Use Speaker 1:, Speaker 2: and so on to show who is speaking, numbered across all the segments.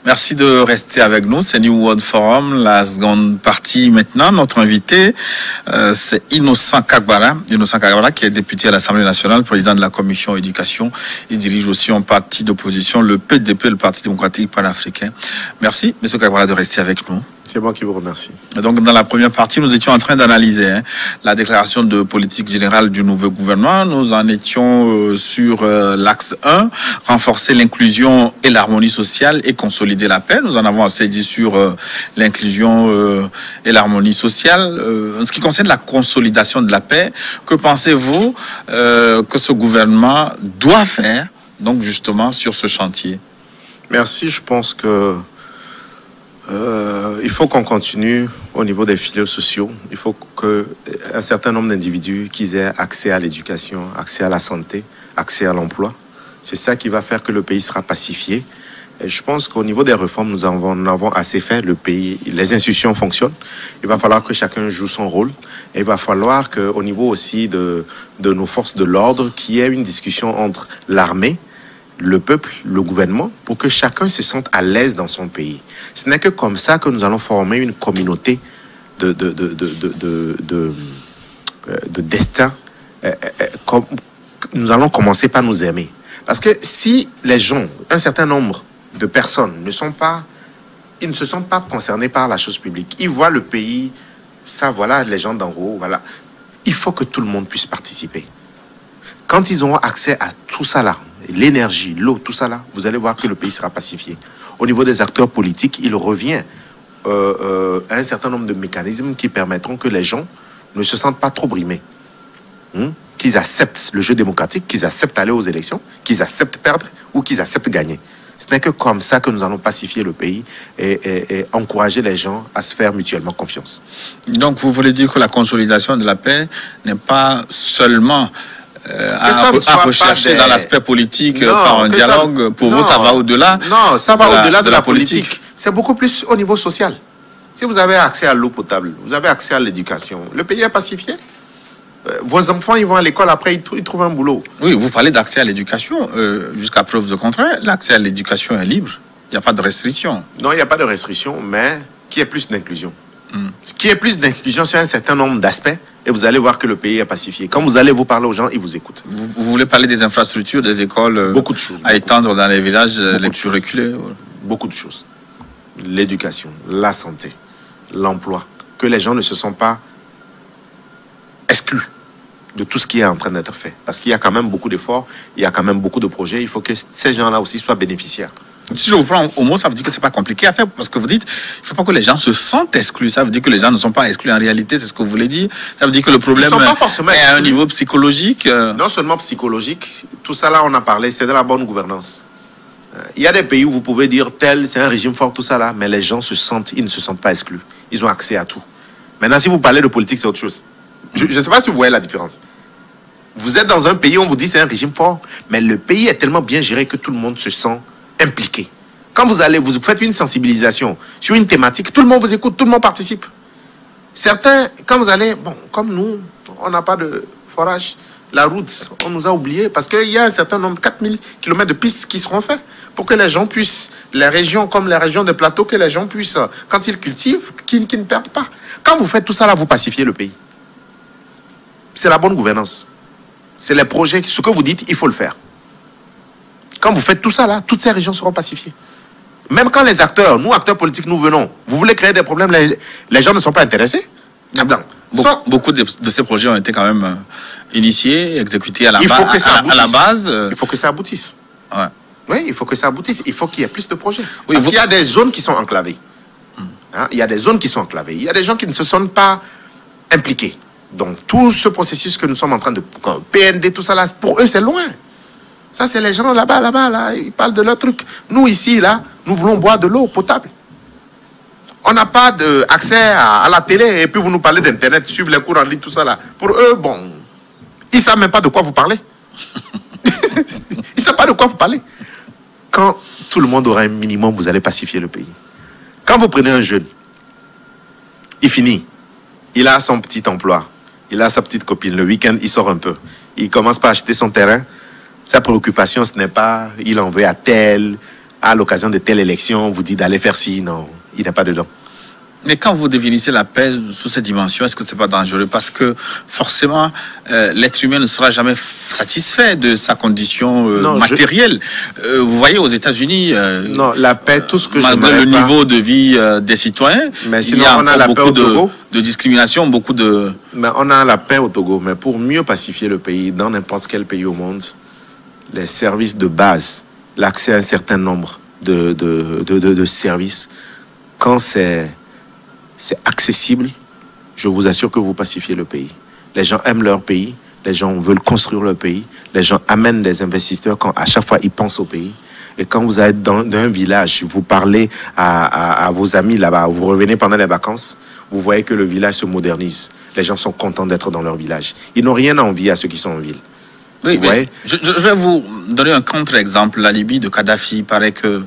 Speaker 1: Merci de rester avec nous. C'est New World Forum, la seconde partie maintenant. Notre invité, c'est Innocent Kagbara. Innocent Kagbara, qui est député à l'Assemblée nationale, président de la commission éducation. Il dirige aussi un parti d'opposition, le PDP, le Parti démocratique panafricain. Merci, M. Kagbara, de rester avec nous.
Speaker 2: C'est moi qui vous remercie.
Speaker 1: Donc, dans la première partie, nous étions en train d'analyser la déclaration de politique générale du nouveau gouvernement. Nous en étions sur l'axe 1, renforcer l'inclusion et l'harmonie sociale et consolider la paix. Nous en avons assez dit sur l'inclusion et l'harmonie sociale. En ce qui concerne la consolidation de la paix, que pensez-vous que ce gouvernement doit faire, donc justement, sur ce chantier?
Speaker 2: Merci, je pense que il faut qu'on continue au niveau des filets sociaux. Il faut qu'un certain nombre d'individus qu'ils aient accès à l'éducation, accès à la santé, accès à l'emploi. C'est ça qui va faire que le pays sera pacifié. Et je pense qu'au niveau des réformes, nous en avons assez fait. Le pays, les institutions fonctionnent. Il va falloir que chacun joue son rôle. Et il va falloir qu'au niveau aussi de nos forces de l'ordre, qu'il y ait une discussion entre l'armée, le peuple, le gouvernement, pour que chacun se sente à l'aise dans son pays. Ce n'est que comme ça que nous allons former une communauté de destin. Nous allons commencer par nous aimer. Parce que si les gens, un certain nombre de personnes ils ne se sentent pas concernés par la chose publique, ils voient le pays, ça voilà, les gens d'en haut, voilà. Il faut que tout le monde puisse participer. Quand ils auront accès à tout ça là, l'énergie, l'eau, tout ça là, vous allez voir que le pays sera pacifié. Au niveau des acteurs politiques, il revient à un certain nombre de mécanismes qui permettront que les gens ne se sentent pas trop brimés. Qu'ils acceptent le jeu démocratique, qu'ils acceptent aller aux élections, qu'ils acceptent perdre ou qu'ils acceptent gagner. Ce n'est que comme ça que nous allons pacifier le pays et encourager les gens à se faire mutuellement confiance. Donc, vous voulez dire que la consolidation de la paix n'est pas seulement à rechercher dans l'aspect politique par un dialogue. Pour vous, ça va au-delà. Non, ça va au-delà de la politique. C'est beaucoup plus au niveau social. Si vous avez accès à l'eau potable, vous avez accès à l'éducation, le pays est pacifié. Vos enfants, ils vont à l'école, après ils trouvent un boulot. Oui, vous parlez d'accès à l'éducation. Jusqu'à preuve de contraire, l'accès à l'éducation est libre. Il n'y a pas de restriction. Non, il n'y a pas de restriction, mais qui est plus d'inclusion? Qui est plus d'inclusion sur un certain nombre d'aspects, et vous allez voir que le pays est pacifié. Quand vous allez vous parler aux gens, ils vous écoutent. Vous voulez parler des infrastructures, des écoles, beaucoup de choses, à étendre dans les villages les plus reculés? Beaucoup de choses. L'éducation, la santé, l'emploi. Que les gens ne se sentent pas exclus de tout ce qui est en train d'être fait. Parce qu'il y a quand même beaucoup d'efforts, il y a quand même beaucoup de projets. Il faut que ces gens-là aussi soient bénéficiaires. Si je vous prends au mot, ça veut dire que c'est pas compliqué à faire, parce que vous dites, il faut pas que les gens se sentent exclus. Ça veut dire que les gens ne sont pas exclus en réalité, c'est ce que vous voulez dire. Ça veut dire que le problème est à un niveau psychologique. Non seulement psychologique, tout ça là on a parlé, c'est de la bonne gouvernance. Il y a des pays où vous pouvez dire tel, c'est un régime fort, tout ça là, mais les gens ils ne se sentent pas exclus. Ils ont accès à tout. Maintenant, si vous parlez de politique, c'est autre chose. Je ne sais pas si vous voyez la différence. Vous êtes dans un pays où on vous dit c'est un régime fort, mais le pays est tellement bien géré que tout le monde se sent impliqué. Quand vous faites une sensibilisation sur une thématique, tout le monde vous écoute, tout le monde participe. Certains, quand vous allez, comme nous, on n'a pas de forage, la route, on nous a oubliés, parce qu'il y a un certain nombre, 4000 km de pistes qui seront faits pour que les gens puissent, les régions comme les régions des plateaux, que les gens puissent, quand ils cultivent, qu'ils ne perdent pas. Quand vous faites tout ça là, vous pacifiez le pays. C'est la bonne gouvernance. C'est les projets, ce que vous dites, il faut le faire. Quand vous faites tout ça là, toutes ces régions seront pacifiées. Même quand les acteurs, nous acteurs politiques, nous venons, vous voulez créer des problèmes, les gens ne sont pas intéressés. Beaucoup de ces projets ont été quand même initiés, exécutés à la base. Il faut que ça aboutisse. Ouais. Oui, il faut que ça aboutisse. Il faut qu'il y ait plus de projets. Oui, parce qu'il y a des zones qui sont enclavées. Il y a des zones qui sont enclavées. Il y a des gens qui ne se sentent pas impliqués. Donc, tout ce processus que nous sommes en train de... PND, tout ça là, pour eux, c'est loin. Ça, c'est les gens là-bas, là, ils parlent de leur truc. Nous, ici, là, nous voulons boire de l'eau potable. On n'a pas accès à la télé, et puis vous nous parlez d'Internet, suivre les cours en ligne, tout ça là. Pour eux, ils ne savent même pas de quoi vous parlez. Ils ne savent pas de quoi vous parlez. Quand tout le monde aura un minimum, vous allez pacifier le pays. Quand vous prenez un jeune, il finit. Il a son petit emploi. Il a sa petite copine. Le week-end, il sort un peu. Il commence par acheter son terrain. Sa préoccupation, ce n'est pas il en veut à tel, à l'occasion de telle élection, vous dit d'aller faire ci. Non, il n'est pas dedans.
Speaker 1: Mais quand vous définissez la paix sous cette dimension, est-ce que c'est pas dangereux? Parce que forcément, l'être humain ne sera jamais satisfait de sa condition matérielle. Vous voyez, aux États-Unis,
Speaker 2: non, la paix, tout ce que
Speaker 1: malgré le niveau de vie des citoyens,
Speaker 2: mais sinon,
Speaker 1: il y a
Speaker 2: on a la paix
Speaker 1: beaucoup
Speaker 2: au Togo.
Speaker 1: de discrimination, beaucoup de...
Speaker 2: Mais on a la paix au Togo. Mais pour mieux pacifier le pays, dans n'importe quel pays au monde, les services de base, l'accès à un certain nombre de services, quand c'est accessible, je vous assure que vous pacifiez le pays. Les gens aiment leur pays, les gens veulent construire leur pays, les gens amènent des investisseurs quand à chaque fois ils pensent au pays. Et quand vous êtes dans un village, vous parlez à vos amis là-bas, vous revenez pendant les vacances, vous voyez que le village se modernise. Les gens sont contents d'être dans leur village. Ils n'ont rien à envier à ceux qui sont en ville.
Speaker 1: Oui, mais je vais vous donner un contre-exemple. La Libye de Kadhafi, il paraît que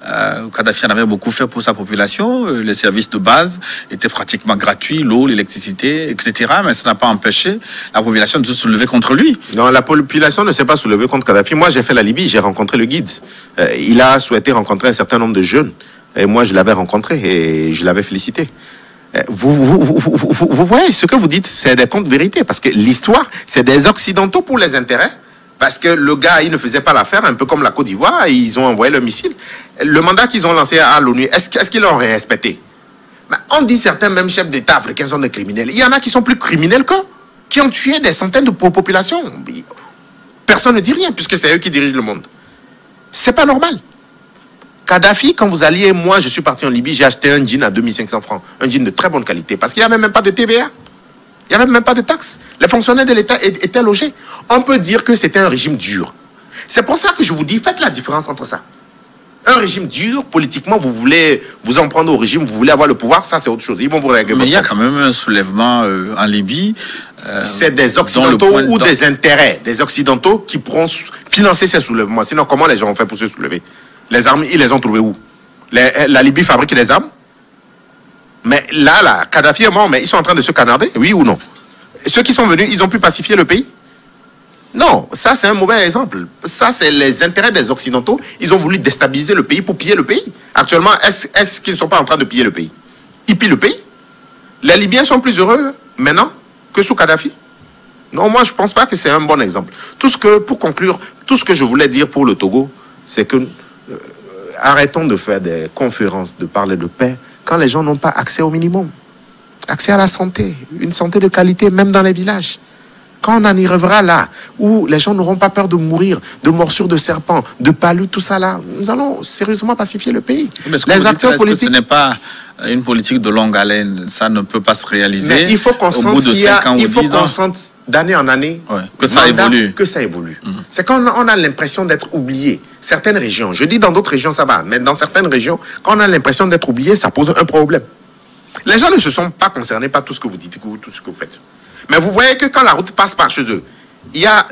Speaker 1: Kadhafi en avait beaucoup fait pour sa population. Les services de base étaient pratiquement gratuits, l'eau, l'électricité, etc. Mais ça n'a pas empêché la population de se soulever contre lui.
Speaker 2: Non, la population ne s'est pas soulevée contre Kadhafi. Moi, j'ai fait la Libye, j'ai rencontré le guide. Il a souhaité rencontrer un certain nombre de jeunes. Et moi, je l'avais rencontré et je l'avais félicité. Vous voyez, ce que vous dites, c'est des contes vérités. Parce que l'histoire, c'est des Occidentaux pour les intérêts. Parce que le gars, il ne faisait pas l'affaire, un peu comme la Côte d'Ivoire, ils ont envoyé le missile. Le mandat qu'ils ont lancé à l'ONU, est-ce qu'ils l'ont respecté? On dit certains même chefs d'État africains sont des criminels. Il y en a qui sont plus criminels qu'eux, qui ont tué des centaines de populations. Personne ne dit rien, puisque c'est eux qui dirigent le monde. C'est pas normal. Kadhafi, quand vous alliez, moi je suis parti en Libye, j'ai acheté un jean à 2500 francs. Un jean de très bonne qualité, parce qu'il n'y avait même pas de TVA. Il n'y avait même pas de taxes. Les fonctionnaires de l'État étaient logés. On peut dire que c'était un régime dur. C'est pour ça que je vous dis, faites la différence entre ça. Un régime dur, politiquement, vous voulez vous en prendre au régime, vous voulez avoir le pouvoir, ça c'est autre chose. Ils vont vous régler.
Speaker 1: Mais il y a quand même un soulèvement en Libye.
Speaker 2: C'est des Occidentaux ou des intérêts, des Occidentaux qui pourront financer ces soulèvements. Sinon, comment les gens ont fait pour se soulever? Les armes, ils les ont trouvées où? La Libye fabrique les armes? Mais là, Kadhafi est mort, mais ils sont en train de se canarder, oui ou non? Ceux qui sont venus, ils ont pu pacifier le pays? Non, ça c'est un mauvais exemple. Ça c'est les intérêts des Occidentaux. Ils ont voulu déstabiliser le pays pour piller le pays. Actuellement, est-ce qu'ils ne sont pas en train de piller le pays? Ils pillent le pays. Les Libyens sont plus heureux maintenant que sous Kadhafi? Non, moi je ne pense pas que c'est un bon exemple. Pour conclure, tout ce que je voulais dire pour le Togo, c'est que arrêtons de faire des conférences, de parler de paix, quand les gens n'ont pas accès au minimum. Accès à la santé, une santé de qualité, même dans les villages. Quand on en arrivera là, où les gens n'auront pas peur de mourir, de morsures de serpents, de palud, tout ça là, nous allons sérieusement pacifier le pays.
Speaker 1: Les acteurs politiques... Ce n'est pas une politique de longue haleine, ça ne peut pas se réaliser.
Speaker 2: Mais il faut qu'on sente d'année en année
Speaker 1: que ça évolue.
Speaker 2: Que ça évolue. C'est quand on a l'impression d'être oublié. Certaines régions, je dis dans d'autres régions ça va, mais dans certaines régions, quand on a l'impression d'être oublié, ça pose un problème. Les gens ne se sont pas concernés par tout ce que vous dites, tout ce que vous faites. Mais vous voyez que quand la route passe par chez eux, il y a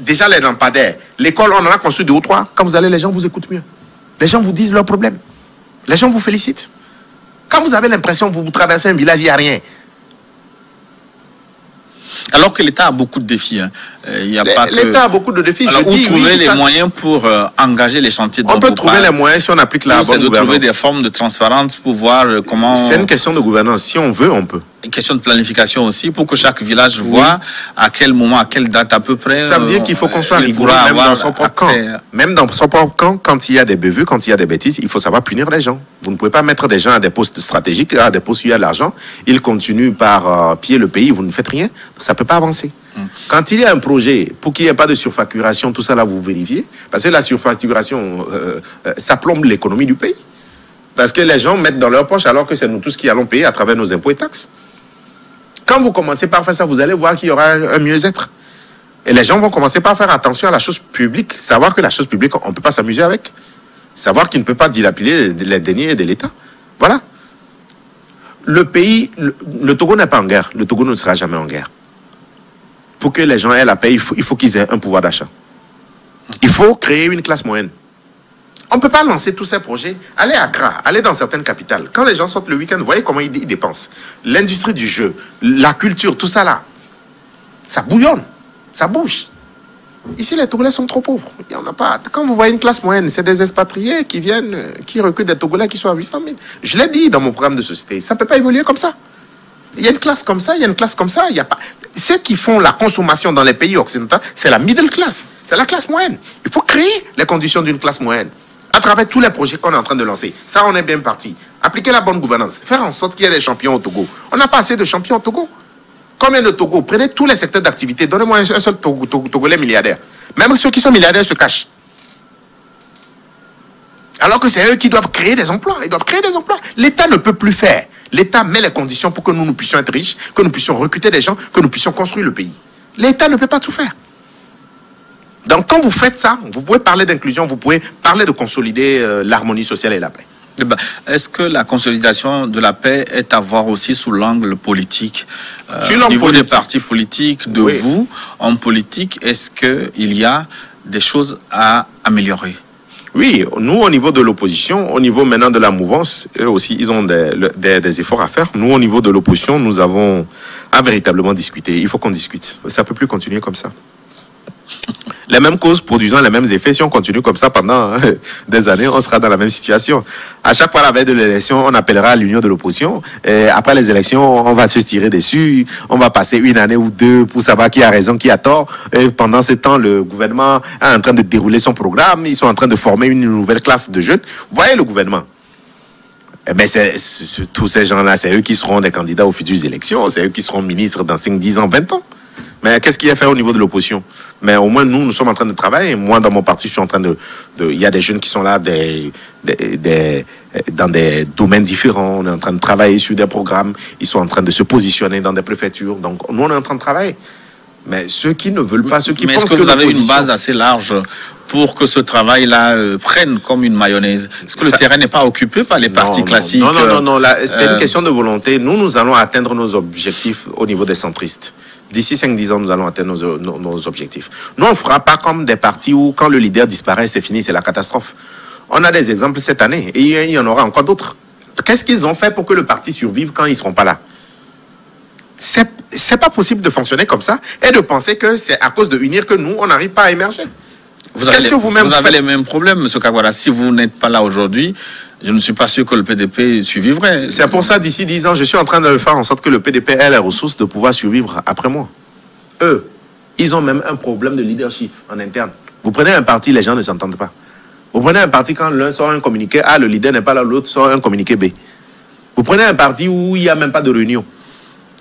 Speaker 2: déjà les lampadaires. L'école, on en a construit 2 ou 3. Quand vous allez, les gens vous écoutent mieux. Les gens vous disent leurs problèmes. Les gens vous félicitent. Quand vous avez l'impression que vous traversez un village, il n'y a rien.
Speaker 1: Alors que l'État a beaucoup de défis. Hein.
Speaker 2: L'État a beaucoup de défis.
Speaker 1: Alors, où trouver les moyens pour engager les chantiers dont
Speaker 2: on peut trouver les moyens si on applique la bonne gouvernance.
Speaker 1: Trouver des formes de transparence pour voir comment...
Speaker 2: C'est une question de gouvernance. Si on veut, on peut.
Speaker 1: Une question de planification aussi, pour que chaque village voit à quel moment, à quelle date à peu près...
Speaker 2: Ça veut dire qu'il faut qu'on soit rigoureux même dans son propre camp. Même dans son propre camp, quand il y a des bévues, quand il y a des bêtises, il faut savoir punir les gens. Vous ne pouvez pas mettre des gens à des postes stratégiques, à des postes où il y a de l'argent. Ils continuent par piller le pays, vous ne faites rien. Ça ne peut pas avancer. Quand il y a un projet, pour qu'il n'y ait pas de surfacturation, tout ça là, vous vérifiez. Parce que la surfacturation, ça plombe l'économie du pays. Parce que les gens mettent dans leur poche alors que c'est nous tous qui allons payer à travers nos impôts et taxes. Quand vous commencez par faire ça, vous allez voir qu'il y aura un mieux-être. Et les gens vont commencer par faire attention à la chose publique. Savoir que la chose publique, on ne peut pas s'amuser avec. Savoir qu'il ne peut pas dilapider les deniers de l'État. Voilà. Le pays, le Togo n'est pas en guerre. Le Togo ne sera jamais en guerre. Pour que les gens aient la paix, il faut qu'ils aient un pouvoir d'achat. Il faut créer une classe moyenne. On ne peut pas lancer tous ces projets. Allez à Accra, allez dans certaines capitales. Quand les gens sortent le week-end, vous voyez comment ils dépensent. L'industrie du jeu, la culture, tout ça là, ça bouillonne, ça bouge. Ici, les Togolais sont trop pauvres. Il y en a pas. Quand vous voyez une classe moyenne, c'est des expatriés qui viennent, qui recrutent des Togolais qui sont à 800 000. Je l'ai dit dans mon programme de société. Ça ne peut pas évoluer comme ça. Il y a une classe comme ça, il y a une classe comme ça. Il y a pas. Ceux qui font la consommation dans les pays occidentaux, c'est la middle class. C'est la classe moyenne. Il faut créer les conditions d'une classe moyenne à travers tous les projets qu'on est en train de lancer. Ça, on est bien parti. Appliquer la bonne gouvernance. Faire en sorte qu'il y ait des champions au Togo. On n'a pas assez de champions au Togo. Combien de Togo? Prenez tous les secteurs d'activité. Donnez-moi un seul Togolais milliardaire. Même ceux qui sont milliardaires se cachent. Alors que c'est eux qui doivent créer des emplois. Ils doivent créer des emplois. L'État ne peut plus faire. L'État met les conditions pour que nous puissions être riches, que nous puissions recruter des gens, que nous puissions construire le pays. L'État ne peut pas tout faire. Donc quand vous faites ça, vous pouvez parler d'inclusion, vous pouvez parler de consolider l'harmonie sociale et la paix.
Speaker 1: Est-ce que la consolidation de la paix est à voir aussi sous l'angle politique
Speaker 2: au
Speaker 1: niveau des partis politiques, de vous, en politique, est-ce qu'il y a des choses à améliorer?
Speaker 2: Oui, nous, au niveau de l'opposition, au niveau maintenant de la mouvance, eux aussi, ils ont des efforts à faire. Nous, au niveau de l'opposition, nous avons à véritablement discuter. Il faut qu'on discute. Ça ne peut plus continuer comme ça. Les mêmes causes produisant les mêmes effets. Si on continue comme ça pendant des années, on sera dans la même situation. À chaque fois, la veille de l'élection, on appellera à l'union de l'opposition. Après les élections, on va se tirer dessus. On va passer une année ou deux pour savoir qui a raison, qui a tort. Et pendant ce temps, le gouvernement est en train de dérouler son programme. Ils sont en train de former une nouvelle classe de jeunes. Vous voyez le gouvernement. Mais tous ces gens-là, c'est eux qui seront des candidats aux futures élections. C'est eux qui seront ministres dans 5, 10 ans, 20 ans. Mais qu'est-ce qu'il y a à faire au niveau de l'opposition? Mais au moins, nous sommes en train de travailler. Moi, dans mon parti, je suis en train il y a des jeunes qui sont là dans des domaines différents. On est en train de travailler sur des programmes. Ils sont en train de se positionner dans des préfectures. Donc, nous, on est en train de travailler. Mais ceux qui ne veulent pas, ceux qui pensent que
Speaker 1: vous avez une base assez large pour que ce travail-là prenne comme une mayonnaise? Est-ce que le terrain n'est pas occupé par les partis classiques?
Speaker 2: Non. C'est une question de volonté. Nous allons atteindre nos objectifs au niveau des centristes. D'ici 5-10 ans, nous allons atteindre nos objectifs. Nous, on ne fera pas comme des partis où, quand le leader disparaît, c'est fini, c'est la catastrophe. On a des exemples cette année et il y en aura encore d'autres. Qu'est-ce qu'ils ont fait pour que le parti survive quand ils ne seront pas là? C'est pas possible de fonctionner comme ça et de penser que c'est à cause de unir que nous, on n'arrive pas à émerger.
Speaker 1: Vous avez les mêmes problèmes, M. Kagwala. Si vous n'êtes pas là aujourd'hui, je ne suis pas sûr que le PDP survivrait.
Speaker 2: C'est pour ça, d'ici 10 ans, je suis en train de faire en sorte que le PDP ait les ressources de pouvoir survivre après moi. Eux, ils ont même un problème de leadership en interne. Vous prenez un parti, les gens ne s'entendent pas. Vous prenez un parti, quand l'un sort un communiqué A, le leader n'est pas là, l'autre sort un communiqué B. Vous prenez un parti où il n'y a même pas de réunion.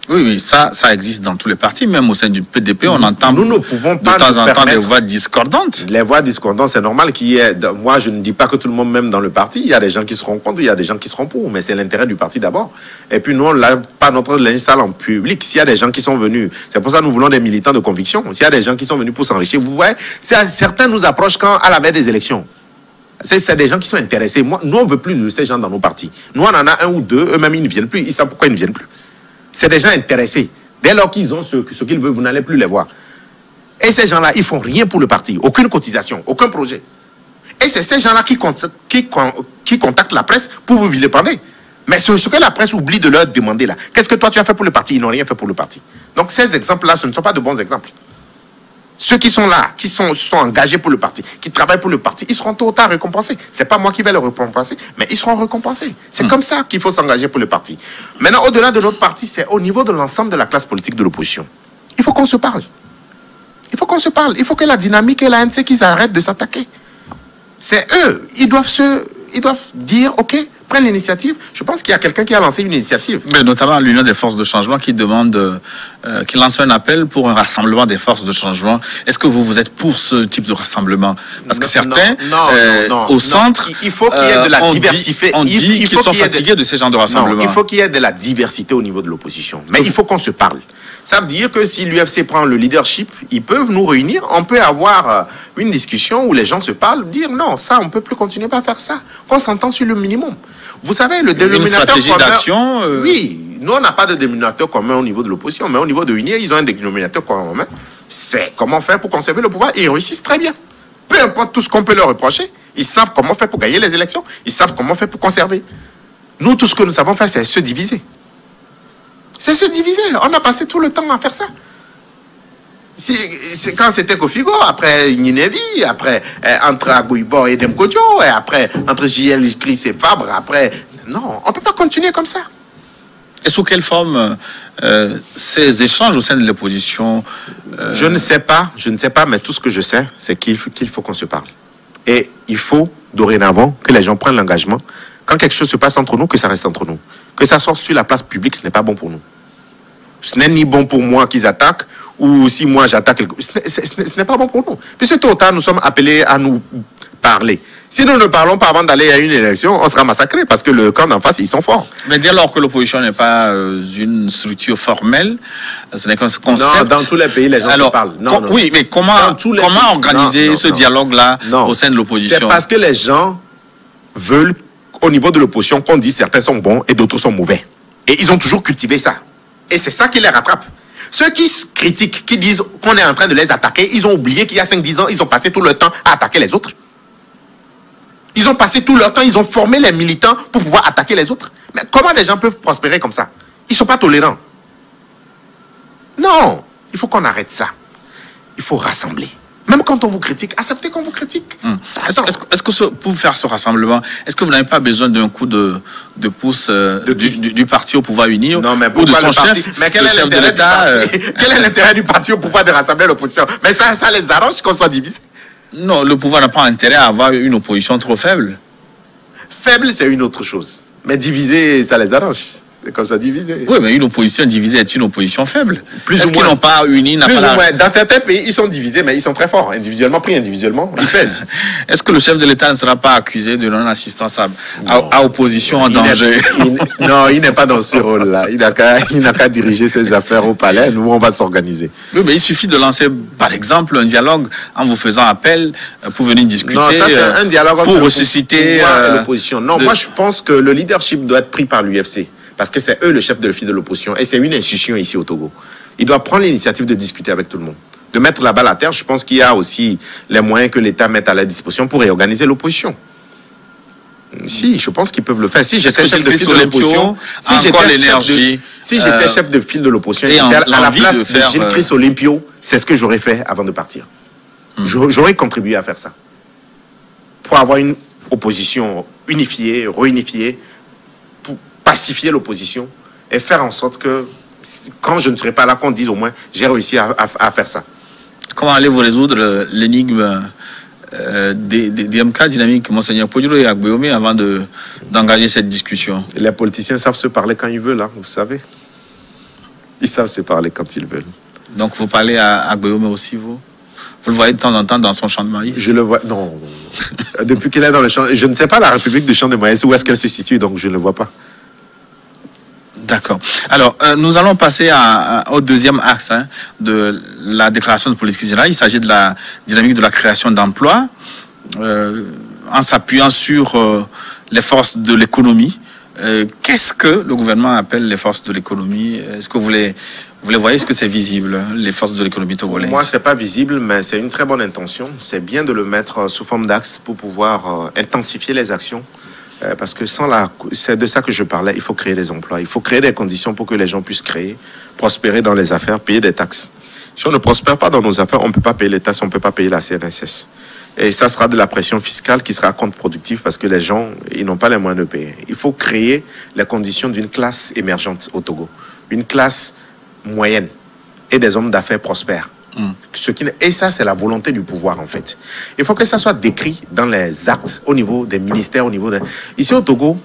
Speaker 1: Oui, ça existe dans tous les partis, même au sein du PDP, on entend
Speaker 2: nous ne pouvons pas
Speaker 1: de temps en temps des voix discordantes.
Speaker 2: Les voix discordantes, c'est normal qu'il y ait... Moi, je ne dis pas que tout le monde m'aime dans le parti. Il y a des gens qui seront contre, il y a des gens qui seront pour, mais c'est l'intérêt du parti d'abord. Et puis nous, on n'a pas notre linge sale en public. S'il y a des gens qui sont venus, c'est pour ça que nous voulons des militants de conviction. S'il y a des gens qui sont venus pour s'enrichir, vous voyez, certains nous approchent à la veille des élections. C'est des gens qui sont intéressés. Nous, on ne veut plus de ces gens dans nos partis. Nous, on en a un ou deux, eux-mêmes, ils ne viennent plus. Ils savent pourquoi ils ne viennent plus. C'est des gens intéressés. Dès lors qu'ils ont ce qu'ils veulent, vous n'allez plus les voir. Et ces gens-là, ils font rien pour le parti. Aucune cotisation, aucun projet. Et c'est ces gens-là qui contactent la presse pour vous vilipender. Mais ce que la presse oublie de leur demander là, qu'est-ce que toi tu as fait pour le parti? Ils n'ont rien fait pour le parti. Donc ces exemples-là, ce ne sont pas de bons exemples. Ceux qui sont là, qui sont engagés pour le parti, qui travaillent pour le parti, ils seront tôt ou tard récompensés. C'est pas moi qui vais les récompenser, mais ils seront récompensés. C'est comme ça qu'il faut s'engager pour le parti. Maintenant, au-delà de notre parti, c'est au niveau de l'ensemble de la classe politique de l'opposition. Il faut qu'on se parle. Il faut qu'on se parle. Il faut que la dynamique et l'ANC qu'ils arrêtent de s'attaquer. C'est eux. Ils doivent dire, OK, prennent l'initiative. Je pense qu'il y a quelqu'un qui a lancé une initiative.
Speaker 1: Mais notamment l'Union des forces de changement qui demande, qui lance un appel pour un rassemblement des forces de changement. Est-ce que vous êtes pour ce type de rassemblement? Parce que certains, au centre,
Speaker 2: il faut qu'il y ait de la diversité.
Speaker 1: On dit qu'ils sont fatigués de ces genres de rassemblements.
Speaker 2: Non, il faut qu'il y ait de la diversité au niveau de l'opposition. Mais il faut qu'on se parle. Ça veut dire que si l'UFC prend le leadership, ils peuvent nous réunir, on peut avoir une discussion où les gens se parlent, dire non, ça, on ne peut plus continuer à faire ça. Qu'on s'entend sur le minimum. Vous savez, le dénominateur
Speaker 1: commun...
Speaker 2: Oui, nous, on n'a pas de dénominateur commun au niveau de l'opposition, mais au niveau de l'UNIR, ils ont un dénominateur commun. C'est comment faire pour conserver le pouvoir, et ils réussissent très bien. Peu importe tout ce qu'on peut leur reprocher, ils savent comment faire pour gagner les élections, ils savent comment faire pour conserver. Nous, tout ce que nous savons faire, c'est se diviser. C'est se diviser. On a passé tout le temps à faire ça. C'est quand c'était Kofigo, après Ninevi, après entre Abouibo et Demkodjo, et après entre JL Chris et Fabre, après... Non, on ne peut pas continuer comme ça.
Speaker 1: Et sous quelle forme ces échanges au sein de l'opposition
Speaker 2: Je ne sais pas, mais tout ce que je sais, c'est qu'il faut qu'on se parle. Et il faut, dorénavant, que les gens prennent l'engagement. Quand quelque chose se passe entre nous, que ça reste entre nous. Que ça sorte sur la place publique, ce n'est pas bon pour nous. Ce n'est ni bon pour moi qu'ils attaquent, ou si moi j'attaque, ce n'est pas bon pour nous. Puisque tôt ou tard, nous sommes appelés à nous parler. Si nous ne parlons pas avant d'aller à une élection, on sera massacré parce que le camp d'en face, ils sont forts.
Speaker 1: Mais dès lors que l'opposition n'est pas une structure formelle, ce n'est qu'un concept.
Speaker 2: Non, dans tous les pays, les gens se parlent. Non.
Speaker 1: Oui, mais comment organiser ce dialogue-là au sein de l'opposition?
Speaker 2: C'est parce que les gens veulent, au niveau de l'opposition, qu'on dise certains sont bons et d'autres sont mauvais. Et ils ont toujours cultivé ça. Et c'est ça qui les rattrape. Ceux qui critiquent, qui disent qu'on est en train de les attaquer, ils ont oublié qu'il y a 5-10 ans, ils ont passé tout leur temps à attaquer les autres. Ils ont passé tout leur temps, ils ont formé les militants pour pouvoir attaquer les autres. Mais comment les gens peuvent prospérer comme ça? Ils ne sont pas tolérants. Non, il faut qu'on arrête ça. Il faut rassembler. Même quand on vous critique, acceptez qu'on vous critique.
Speaker 1: Est-ce que pour faire ce rassemblement, est-ce que vous n'avez pas besoin d'un coup de pouce du parti au pouvoir uni
Speaker 2: non, mais
Speaker 1: ou de son chef,
Speaker 2: mais quel est l'intérêt du parti quel est l'intérêt du parti au pouvoir de rassembler l'opposition? Mais ça les arrange qu'on soit divisés.
Speaker 1: Non, le pouvoir n'a pas intérêt à avoir une opposition trop faible.
Speaker 2: Faible, c'est une autre chose. Mais divisé, ça les arrange. Qu'on soit divisé.
Speaker 1: Oui, mais une opposition divisée est une opposition faible.
Speaker 2: Est-ce
Speaker 1: qu'ils n'ont pas uni,
Speaker 2: Dans certains pays, ils sont divisés, mais ils sont très forts. Individuellement, pris individuellement, ils pèsent.
Speaker 1: Est-ce que le chef de l'État ne sera pas accusé de non-assistance à opposition en danger?
Speaker 2: Non, il n'est pas dans ce rôle-là. Il n'a qu'à diriger ses affaires au palais. Nous, on va s'organiser.
Speaker 1: Oui, mais il suffit de lancer, par exemple, un dialogue en vous faisant appel pour venir discuter.
Speaker 2: Non, ça, c'est un dialogue
Speaker 1: pour ressusciter
Speaker 2: l'opposition. Non, moi, je pense que le leadership doit être pris par l'UFC. Parce que c'est eux le chef de file de l'opposition. Et c'est une institution ici au Togo. Il doit prendre l'initiative de discuter avec tout le monde. De mettre la balle à terre. Je pense qu'il y a aussi les moyens que l'État mette à la disposition pour réorganiser l'opposition. Si, je pense qu'ils peuvent le faire. Si j'étais chef de file de l'opposition, si j'étais chef de file de l'opposition, à la place de Gilles Chris Olympio, c'est ce que j'aurais fait avant de partir. J'aurais contribué à faire ça. Pour avoir une opposition unifiée, réunifiée, pacifier l'opposition et faire en sorte que quand je ne serai pas là, qu'on dise au moins j'ai réussi à faire ça.
Speaker 1: Comment allez-vous résoudre l'énigme des MK dynamiques Monseigneur Podjuro et Agbeome avant d'engager cette discussion?
Speaker 2: Les politiciens savent se parler quand ils veulent, hein, vous savez. Ils savent se parler quand ils veulent.
Speaker 1: Donc vous parlez à Agbeome aussi, vous le voyez de temps en temps dans son champ de maïs?
Speaker 2: Je le vois, non. Depuis qu'il est dans le champ, je ne sais pas la République du champ de maïs, où est-ce qu'elle se situe, donc je ne le vois pas.
Speaker 1: D'accord. Alors, nous allons passer au deuxième axe de la déclaration de politique générale. Il s'agit de la dynamique de la création d'emplois en s'appuyant sur les forces de l'économie. Qu'est-ce que le gouvernement appelle les forces de l'économie? Est-ce que vous les voyez? Est-ce que c'est visible, les forces de l'économie togolaise?
Speaker 2: Moi, c'est pas visible, mais c'est une très bonne intention. C'est bien de le mettre sous forme d'axe pour pouvoir intensifier les actions. Parce que c'est de ça que je parlais, il faut créer des emplois, il faut créer des conditions pour que les gens puissent créer, prospérer dans les affaires, payer des taxes. Si on ne prospère pas dans nos affaires, on ne peut pas payer les taxes, on ne peut pas payer la CNSS. Et ça sera de la pression fiscale qui sera contre-productive parce que les gens, ils n'ont pas les moyens de payer. Il faut créer les conditions d'une classe émergente au Togo, une classe moyenne et des hommes d'affaires prospères. Et ça, c'est la volonté du pouvoir, en fait. Il faut que ça soit décrit dans les actes, au niveau des ministères, Ici, au Togo,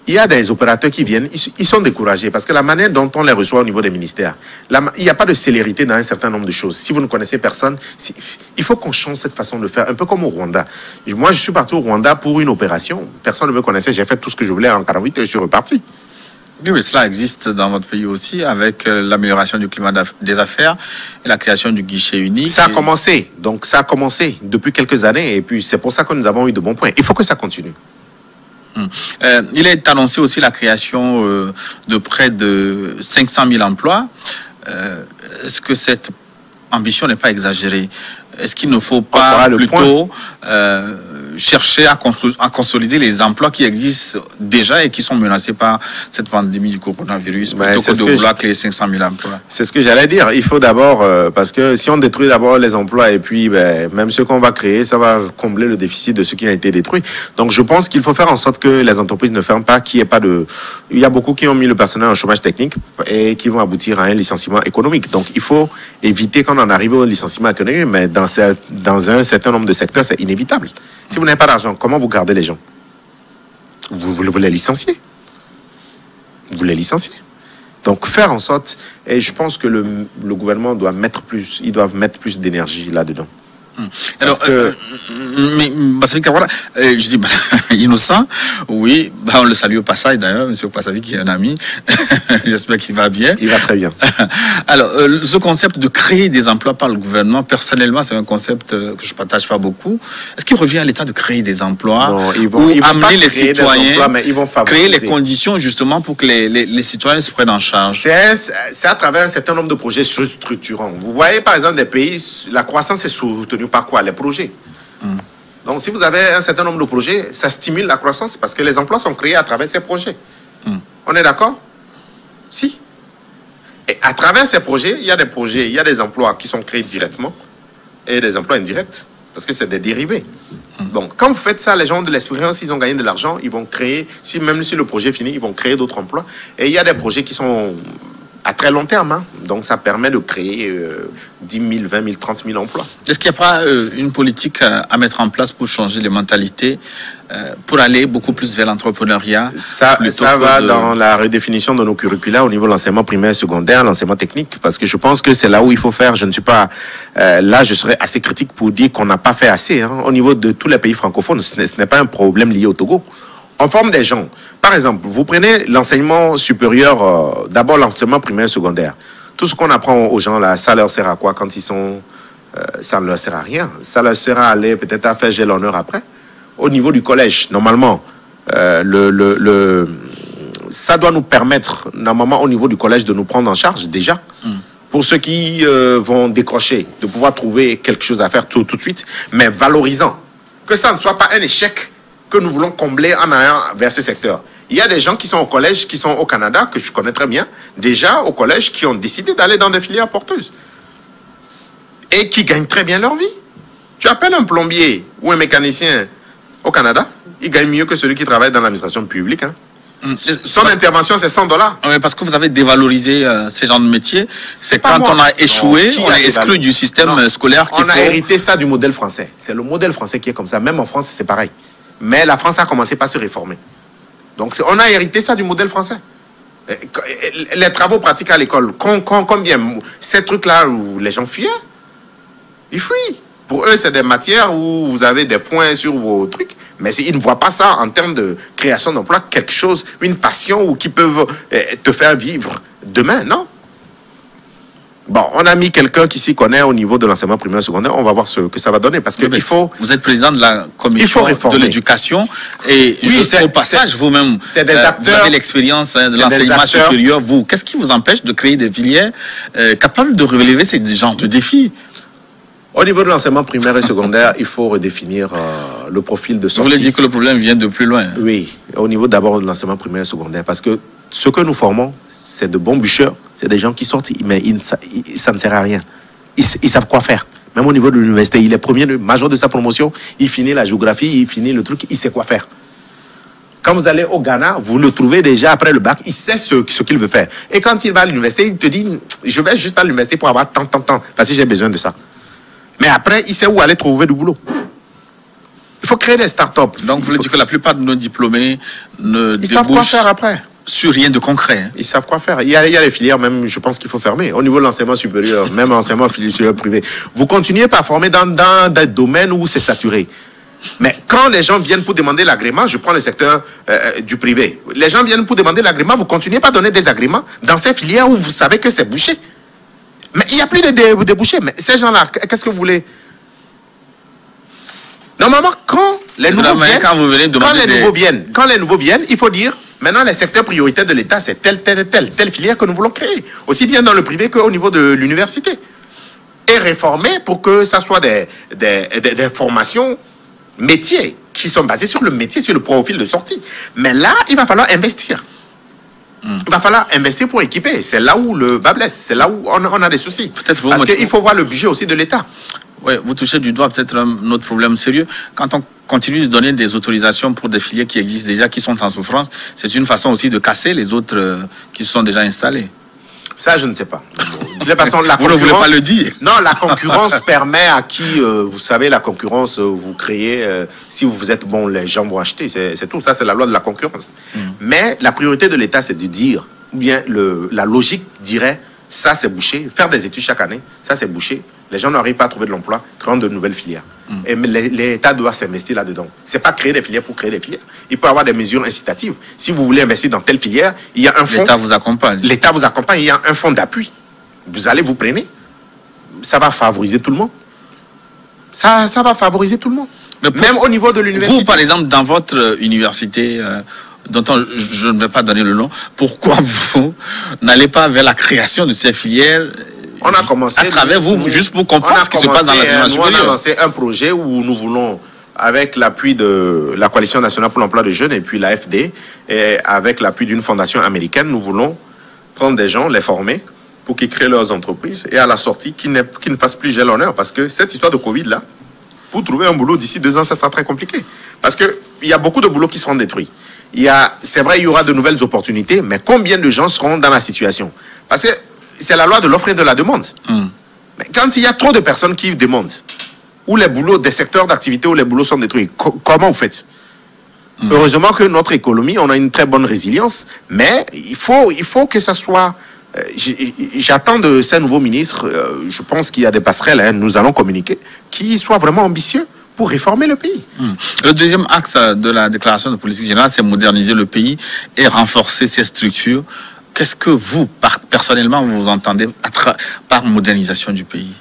Speaker 2: il y a des opérateurs qui viennent, ils sont découragés, parce que la manière dont on les reçoit au niveau des ministères, il n'y a pas de célérité dans un certain nombre de choses. Si vous ne connaissez personne, il faut qu'on change cette façon de faire, un peu comme au Rwanda. Moi, je suis parti au Rwanda pour une opération. Personne ne me connaissait, j'ai fait tout ce que je voulais en 48 et je suis reparti.
Speaker 1: Oui, mais cela existe dans votre pays aussi, avec l'amélioration du climat des affaires et la création du guichet unique.
Speaker 2: Ça a commencé, donc ça a commencé depuis quelques années, et puis c'est pour ça que nous avons eu de bons points. Il faut que ça continue.
Speaker 1: Il est annoncé aussi la création de près de 500 000 emplois. Est-ce que cette ambition n'est pas exagérée? Est-ce qu'il ne faut pas plutôt chercher à consolider les emplois qui existent déjà et qui sont menacés par cette pandémie du coronavirus, plutôt que de vouloir créer 500 000 emplois.
Speaker 2: C'est ce que j'allais dire. Il faut d'abord, parce que si on détruit d'abord les emplois et puis même ceux qu'on va créer, ça va combler le déficit de ceux qui ont été détruits. Donc je pense qu'il faut faire en sorte que les entreprises ne ferment pas, qu'il y ait pas de... Il y a beaucoup qui ont mis le personnel en chômage technique et qui vont aboutir à un licenciement économique. Donc il faut éviter qu'on en arrive au licenciement économique, mais dans un certain nombre de secteurs, c'est inévitable. Si vous n'avez pas d'argent, comment vous gardez les gens? Vous les licenciez. Vous les licenciez. Donc faire en sorte, et je pense que le gouvernement doit mettre plus, ils doivent mettre plus d'énergie là-dedans.
Speaker 1: Alors, mais Basavi Kawara, je dis innocent, oui, on le salue au passage d'ailleurs, monsieur Basavi qui est un ami, j'espère qu'il va bien.
Speaker 2: Il va très bien.
Speaker 1: Alors, ce concept de créer des emplois par le gouvernement, personnellement, c'est un concept que je partage pas beaucoup. Est-ce qu'il revient à l'État de créer des emplois?
Speaker 2: Non, ils
Speaker 1: vont amener les citoyens,
Speaker 2: emplois, mais ils vont
Speaker 1: créer les conditions justement pour que les citoyens se prennent en charge?
Speaker 2: C'est à travers un certain nombre de projets structurants. Vous voyez par exemple des pays, la croissance est soutenue par quoi? Les projets. Donc si vous avez un certain nombre de projets, ça stimule la croissance parce que les emplois sont créés à travers ces projets. On est d'accord? Si. Et à travers ces projets, il y a des emplois qui sont créés directement et des emplois indirects parce que c'est des dérivés. Donc quand vous faites ça, les gens de l'expérience, ils ont gagné de l'argent, ils vont créer, même si le projet finit, ils vont créer d'autres emplois. Et il y a des projets qui sont à très long terme, hein. Donc ça permet de créer 10 000, 20 000, 30 000 emplois.
Speaker 1: Est-ce qu'il n'y a pas une politique à mettre en place pour changer les mentalités, pour aller beaucoup plus vers l'entrepreneuriat?
Speaker 2: Ça va dans la redéfinition de nos curricula au niveau de l'enseignement primaire et secondaire, l'enseignement technique, parce que je pense que c'est là où il faut faire. Je ne suis pas... là, je serais assez critique pour dire qu'on n'a pas fait assez. Hein. Au niveau de tous les pays francophones, ce n'est pas un problème lié au Togo. On forme des gens. Par exemple, vous prenez l'enseignement supérieur, d'abord l'enseignement primaire et secondaire. Tout ce qu'on apprend aux gens là, ça leur sert à quoi quand ils sont... ça ne leur sert à rien. Ça leur sert à aller peut-être à faire j'ai l'honneur après. Au niveau du collège, normalement, ça doit nous permettre, normalement, au niveau du collège, de nous prendre en charge déjà. Pour ceux qui vont décrocher, de pouvoir trouver quelque chose à faire tout de suite, mais valorisant. Que ça ne soit pas un échec que nous voulons combler en allant vers ce secteur. Il y a des gens qui sont au collège, qui sont au Canada, que je connais très bien, déjà au collège, qui ont décidé d'aller dans des filières porteuses. Et qui gagnent très bien leur vie. Tu appelles un plombier ou un mécanicien au Canada, il gagne mieux que celui qui travaille dans l'administration publique. Hein. Son intervention, c'est $100.
Speaker 1: Oui, parce que vous avez dévalorisé ces genres de métiers. C'est quand on a échoué, on est exclu du système scolaire.
Speaker 2: On a hérité ça du modèle français. C'est le modèle français qui est comme ça. Même en France, c'est pareil. Mais la France a commencé par se réformer. Donc, on a hérité ça du modèle français. Les travaux pratiques à l'école, combien ces trucs-là où les gens fuyaient, ils fuient. Pour eux, c'est des matières où vous avez des points sur vos trucs, mais ils ne voient pas ça en termes de création d'emploi, quelque chose, une passion ou qui peuvent te faire vivre demain, non? Bon, on a mis quelqu'un qui s'y connaît au niveau de l'enseignement primaire et secondaire. On va voir ce que ça va donner. Parce que il faut...
Speaker 1: Vous êtes président de la commission de l'éducation. Et
Speaker 2: oui,
Speaker 1: au passage, vous-même, vous avez l'expérience de l'enseignement supérieur. Vous, qu'est-ce qui vous empêche de créer des filières capables de relever ces genres de défis?
Speaker 2: Au niveau de l'enseignement primaire et secondaire, il faut redéfinir le profil de sortie.
Speaker 1: Vous voulez dire que le problème vient de plus loin?
Speaker 2: Oui, au niveau d'abord de l'enseignement primaire et secondaire. Parce que ce que nous formons, c'est de bons bûcheurs. C'est des gens qui sortent, mais ça ne sert à rien. Ils savent quoi faire. Même au niveau de l'université, il est premier, le major de sa promotion, il finit la géographie, il finit le truc, il sait quoi faire. Quand vous allez au Ghana, vous le trouvez déjà après le bac, il sait ce qu'il veut faire. Et quand il va à l'université, il te dit, je vais juste à l'université pour avoir tant, parce que j'ai besoin de ça. Mais après, il sait où aller trouver du boulot. Il faut créer des startups.
Speaker 1: Donc, vous voulez dire que la plupart de nos diplômés ne
Speaker 2: ils savent quoi faire après.
Speaker 1: Sur rien de concret. Hein.
Speaker 2: Ils savent quoi faire. Il y a les filières, même, je pense qu'il faut fermer. Au niveau de l'enseignement supérieur, même l'enseignement supérieur privé. Vous continuez par former dans des domaines où c'est saturé. Mais quand les gens viennent pour demander l'agrément, je prends le secteur du privé. Les gens viennent pour demander l'agrément, vous continuez pas à donner des agréments dans ces filières où vous savez que c'est bouché. Mais il n'y a plus de débouchés. Mais ces gens-là, qu'est-ce que vous voulez? Normalement, quand les nouveaux viennent, il faut dire, maintenant, les secteurs prioritaires de l'État, c'est telle filière que nous voulons créer. Aussi bien dans le privé qu'au niveau de l'université. Et réformer pour que ça soit des formations métiers qui sont basés sur le métier, sur le profil de sortie. Mais là, il va falloir investir. Il va falloir investir pour équiper. C'est là où le bas blesse. C'est là où on a des soucis. Parce qu'il faut voir le budget aussi de l'État.
Speaker 1: Oui, vous touchez du doigt peut-être un autre problème sérieux. Quand on continue de donner des autorisations pour des filières qui existent déjà, qui sont en souffrance, c'est une façon aussi de casser les autres qui se sont déjà installés.
Speaker 2: Ça, je ne sais pas. De toute façon,
Speaker 1: vous ne voulez pas le dire.
Speaker 2: Non, la concurrence permet à qui, vous savez, la concurrence, vous créez, si vous êtes bon, les gens vont acheter. C'est tout. Ça, c'est la loi de la concurrence. Mais la priorité de l'État, c'est de dire, ou bien la logique dirait, ça, c'est bouché. Faire des études chaque année, ça, c'est bouché. Les gens n'arrivent pas à trouver de l'emploi, créant de nouvelles filières. Et l'État doit s'investir là-dedans. C'est pas créer des filières pour créer des filières. Il peut y avoir des mesures incitatives. Si vous voulez investir dans telle filière, il y a un fonds.
Speaker 1: L'État vous accompagne.
Speaker 2: L'État vous accompagne. Il y a un fonds d'appui. Vous allez vous prenez. Ça va favoriser tout le monde. Ça va favoriser tout le monde. Même au niveau de l'université.
Speaker 1: Vous, par exemple, dans votre université, dont je ne vais pas donner le nom, pourquoi vous n'allez pas vers la création de ces filières?
Speaker 2: On a commencé
Speaker 1: à travers vous, juste pour comprendre ce qui se passe dans la supérieure.
Speaker 2: On a lancé un projet où nous voulons, avec l'appui de la Coalition nationale pour l'emploi des jeunes et puis l'AFD, et avec l'appui d'une fondation américaine, nous voulons prendre des gens, les former, pour qu'ils créent leurs entreprises et à la sortie, qu'ils ne fassent plus gel honneur. Parce que cette histoire de Covid-là, pour trouver un boulot d'ici 2 ans, ça sera très compliqué. Parce qu'il y a beaucoup de boulots qui seront détruits. C'est vrai, il y aura de nouvelles opportunités, mais combien de gens seront dans la situation? Parce que c'est la loi de l'offre et de la demande. Mais quand il y a trop de personnes qui demandent, où les boulots, des secteurs d'activité où les boulots sont détruits, comment vous faites? Heureusement que notre économie, on a une très bonne résilience, mais il faut que ça soit... J'attends de ces nouveaux ministres, je pense qu'il y a des passerelles, hein, nous allons communiquer, qui soient vraiment ambitieux pour réformer le pays.
Speaker 1: Le deuxième axe de la déclaration de politique générale, c'est moderniser le pays et renforcer ses structures. Qu'est-ce que vous, personnellement, vous entendez par modernisation du pays?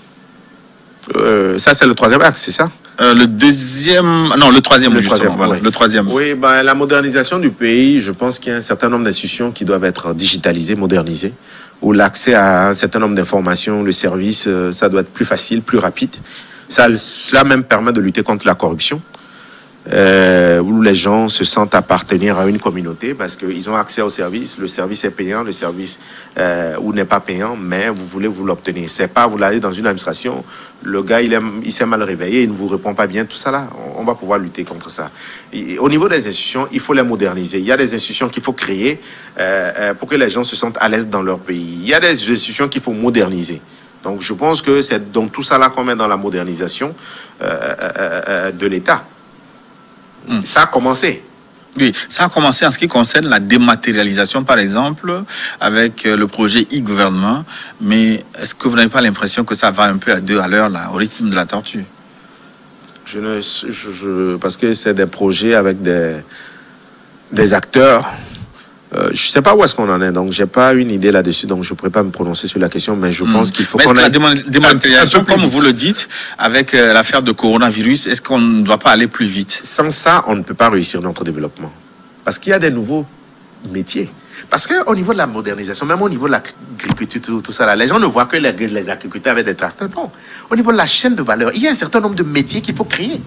Speaker 2: Ça, c'est le troisième axe, c'est ça?
Speaker 1: Le troisième, justement. Voilà,
Speaker 2: oui.
Speaker 1: Le troisième.
Speaker 2: Oui, ben, la modernisation du pays, je pense qu'il y a un certain nombre d'institutions qui doivent être digitalisées, modernisées, où l'accès à un certain nombre d'informations, le service, ça doit être plus facile, plus rapide. Cela même permet de lutter contre la corruption. Où les gens se sentent appartenir à une communauté parce qu'ils ont accès au service. Le service est payant, le service ou n'est pas payant, mais vous voulez vous l'obtenir. C'est pas vous allez dans une administration, le gars il s'est mal réveillé, il ne vous répond pas bien, tout ça là, on va pouvoir lutter contre ça. Et au niveau des institutions, il faut les moderniser. Il y a des institutions qu'il faut créer pour que les gens se sentent à l'aise dans leur pays. Il y a des institutions qu'il faut moderniser. Donc je pense que c'est donc tout ça là qu'on met dans la modernisation de l'État. Ça a commencé.
Speaker 1: Oui, ça a commencé en ce qui concerne la dématérialisation, par exemple, avec le projet e-gouvernement. Mais est-ce que vous n'avez pas l'impression que ça va un peu à 2 à l'heure, là, au rythme de la tortue?
Speaker 2: Parce que c'est des projets avec des acteurs. Je ne sais pas où est-ce qu'on en est, donc je n'ai pas une idée là-dessus, donc je ne pourrais pas me prononcer sur la question, mais je pense qu'il faut qu'on ait...
Speaker 1: La dématérialisation, comme vous le dites, avec l'affaire de coronavirus, est-ce qu'on ne doit pas aller plus vite?
Speaker 2: Sans ça, on ne peut pas réussir notre développement. Parce qu'il y a des nouveaux métiers. Parce qu'au niveau de la modernisation, même au niveau de l'agriculture, tout ça, là, les gens ne voient que les agriculteurs avec des tracteurs. Non. Au niveau de la chaîne de valeur, il y a un certain nombre de métiers qu'il faut créer.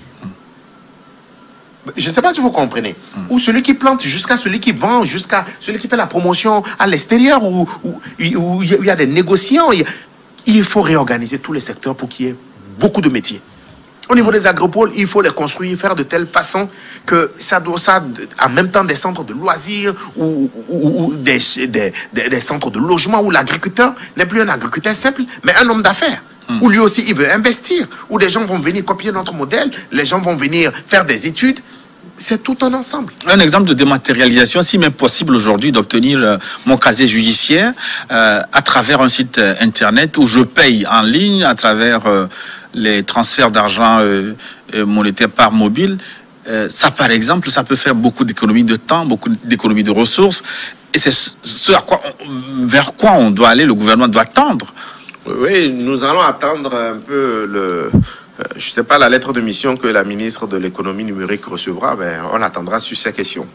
Speaker 2: Je ne sais pas si vous comprenez. Ou celui qui plante jusqu'à celui qui vend, jusqu'à celui qui fait la promotion à l'extérieur, où il y a des négociants. Il faut réorganiser tous les secteurs pour qu'il y ait beaucoup de métiers. Au niveau des agropoles, il faut les construire, faire de telle façon que ça doit, en même temps, des centres de loisirs ou des centres de logement où l'agriculteur n'est plus un agriculteur simple, mais un homme d'affaires. Où lui aussi, il veut investir, où des gens vont venir copier notre modèle, les gens vont venir faire des études. C'est tout un ensemble.
Speaker 1: Un exemple de dématérialisation, si même possible aujourd'hui d'obtenir mon casier judiciaire à travers un site internet où je paye en ligne à travers les transferts d'argent monétaire par mobile. Ça, par exemple, ça peut faire beaucoup d'économies de temps, beaucoup d'économies de ressources. Et c'est vers quoi on doit aller, le gouvernement doit tendre.
Speaker 2: Oui, nous allons attendre un peu je ne sais pas, la lettre de mission que la ministre de l'économie numérique recevra, mais on attendra sur ces questions.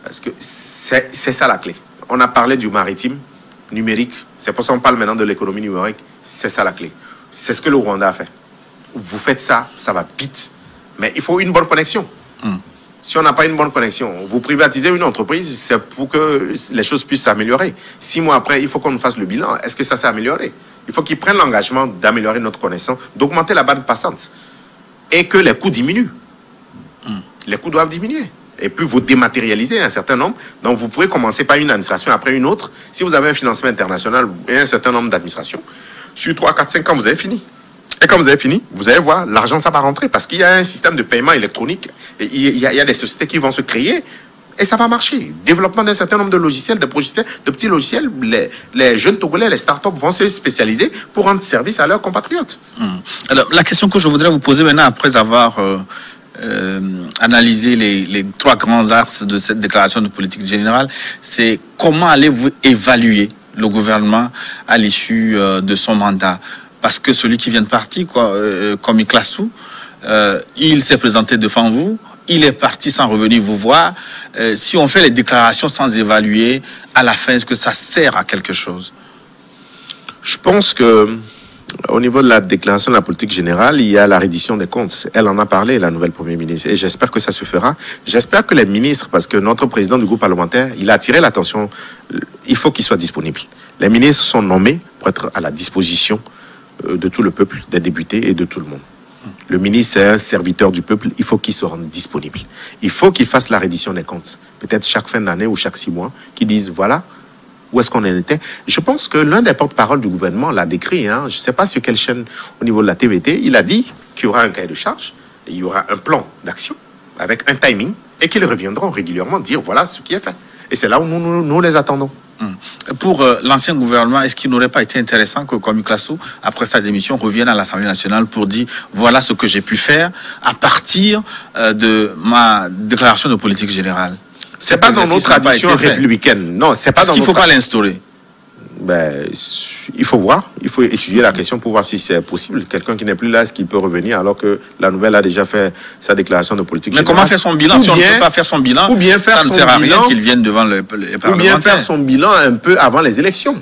Speaker 2: Parce que c'est ça la clé. On a parlé du maritime numérique, c'est pour ça qu'on parle maintenant de l'économie numérique, c'est ça la clé. C'est ce que le Rwanda a fait. Vous faites ça, ça va vite. Mais il faut une bonne connexion. Si on n'a pas une bonne connexion, vous privatisez une entreprise, c'est pour que les choses puissent s'améliorer. 6 mois après, il faut qu'on nous fasse le bilan. Est-ce que ça s'est amélioré? Il faut qu'ils prennent l'engagement d'améliorer notre connaissance, d'augmenter la bande passante et que les coûts diminuent. Les coûts doivent diminuer. Et puis vous dématérialisez un certain nombre. Donc vous pouvez commencer par une administration après une autre. Si vous avez un financement international et un certain nombre d'administrations, sur 3, 4, 5 ans, vous avez fini. Et quand vous avez fini, vous allez voir, l'argent, ça va rentrer parce qu'il y a un système de paiement électronique. Et il y a des sociétés qui vont se créer et ça va marcher. Développement d'un certain nombre de logiciels, de petits logiciels, les jeunes Togolais, les startups vont se spécialiser pour rendre service à leurs compatriotes.
Speaker 1: Alors, la question que je voudrais vous poser maintenant, après avoir analysé les 3 grands axes de cette déclaration de politique générale, c'est comment allez-vous évaluer le gouvernement à l'issue de son mandat? Parce que celui qui vient de partir, comme Iklassou, il s'est présenté devant vous, il est parti sans revenir vous voir. Si on fait les déclarations sans évaluer, à la fin, est-ce que ça sert à quelque chose?
Speaker 2: Je pense que au niveau de la déclaration de la politique générale, il y a la reddition des comptes. Elle en a parlé, la nouvelle Première ministre, et j'espère que ça se fera. J'espère que les ministres, parce que notre président du groupe parlementaire, il a attiré l'attention, il faut qu'ils soient disponibles. Les ministres sont nommés pour être à la disposition de tout le peuple, des députés et de tout le monde. Le ministre est un serviteur du peuple, il faut qu'il se rende disponible. Il faut qu'il fasse la reddition des comptes, peut-être chaque fin d'année ou chaque 6 mois, qu'il dise voilà où est-ce qu'on en était. Je pense que l'un des porte-parole du gouvernement l'a décrit, je ne sais pas sur quelle chaîne au niveau de la TVT, il a dit qu'il y aura un cahier de charge, et il y aura un plan d'action avec un timing et qu'ils reviendront régulièrement dire voilà ce qui est fait. Et c'est là où nous les attendons.
Speaker 1: Pour l'ancien gouvernement, est-ce qu'il n'aurait pas été intéressant que Kwame Iklassou, après sa démission, revienne à l'Assemblée nationale pour dire voilà ce que j'ai pu faire à partir de ma déclaration de politique générale?
Speaker 2: C'est pas dans nos traditions républicaines. Non, c'est pas dans.
Speaker 1: Il ne faut pas l'instaurer.
Speaker 2: Ben, il faut voir, il faut étudier la question pour voir si c'est possible. Quelqu'un qui n'est plus là, est-ce qu'il peut revenir alors que la nouvelle a déjà fait sa déclaration de politique générale?
Speaker 1: Mais comment faire son bilan si on ne peut pas faire son bilan?
Speaker 2: Ou bien faire
Speaker 1: ça ne sert à rien qu'il vienne devant les parlementaires.
Speaker 2: Ou bien faire son bilan un peu avant les élections.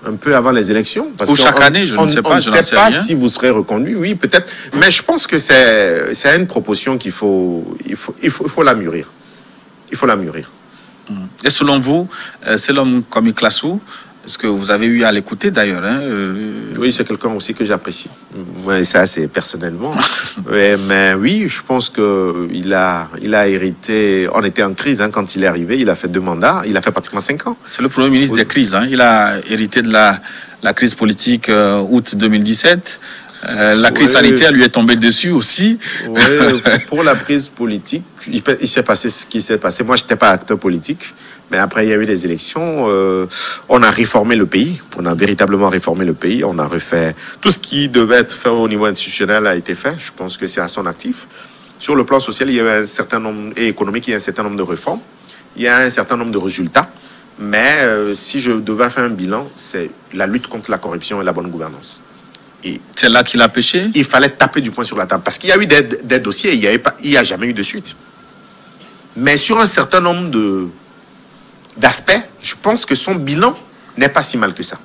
Speaker 2: Un peu avant les élections.
Speaker 1: Ou chaque année, je ne sais pas, je ne sais pas
Speaker 2: si vous serez reconduit, oui, peut-être. Mais je pense que c'est une proposition qu'il faut la mûrir. Il faut la mûrir.
Speaker 1: Et selon vous, c'est l'homme comme Iklassou, est-ce que vous avez eu à l'écouter d'ailleurs
Speaker 2: Oui, c'est quelqu'un aussi que j'apprécie. Ouais, ça, c'est personnellement. Ouais, mais oui, je pense qu'il a hérité. On était en crise quand il est arrivé. Il a fait 2 mandats. Il a fait pratiquement 5 ans.
Speaker 1: C'est le Premier ministre des crises. Il a hérité de la crise politique août 2017. La crise sanitaire lui est tombée dessus aussi.
Speaker 2: Oui, pour la crise politique, il s'est passé ce qui s'est passé. Moi, je n'étais pas acteur politique, mais après, il y a eu des élections. On a réformé le pays. On a véritablement réformé le pays. On a refait tout ce qui devait être fait au niveau institutionnel a été fait. Je pense que c'est à son actif. Sur le plan social, il y avait un certain nombre, et économique, il y a un certain nombre de réformes. Il y a un certain nombre de résultats. Mais si je devais faire un bilan, c'est la lutte contre la corruption et la bonne gouvernance.
Speaker 1: C'est là qu'il a péché?
Speaker 2: Il fallait taper du poing sur la table. Parce qu'il y a eu des dossiers, il n'y a jamais eu de suite. Mais sur un certain nombre d'aspects, je pense que son bilan n'est pas si mal que ça.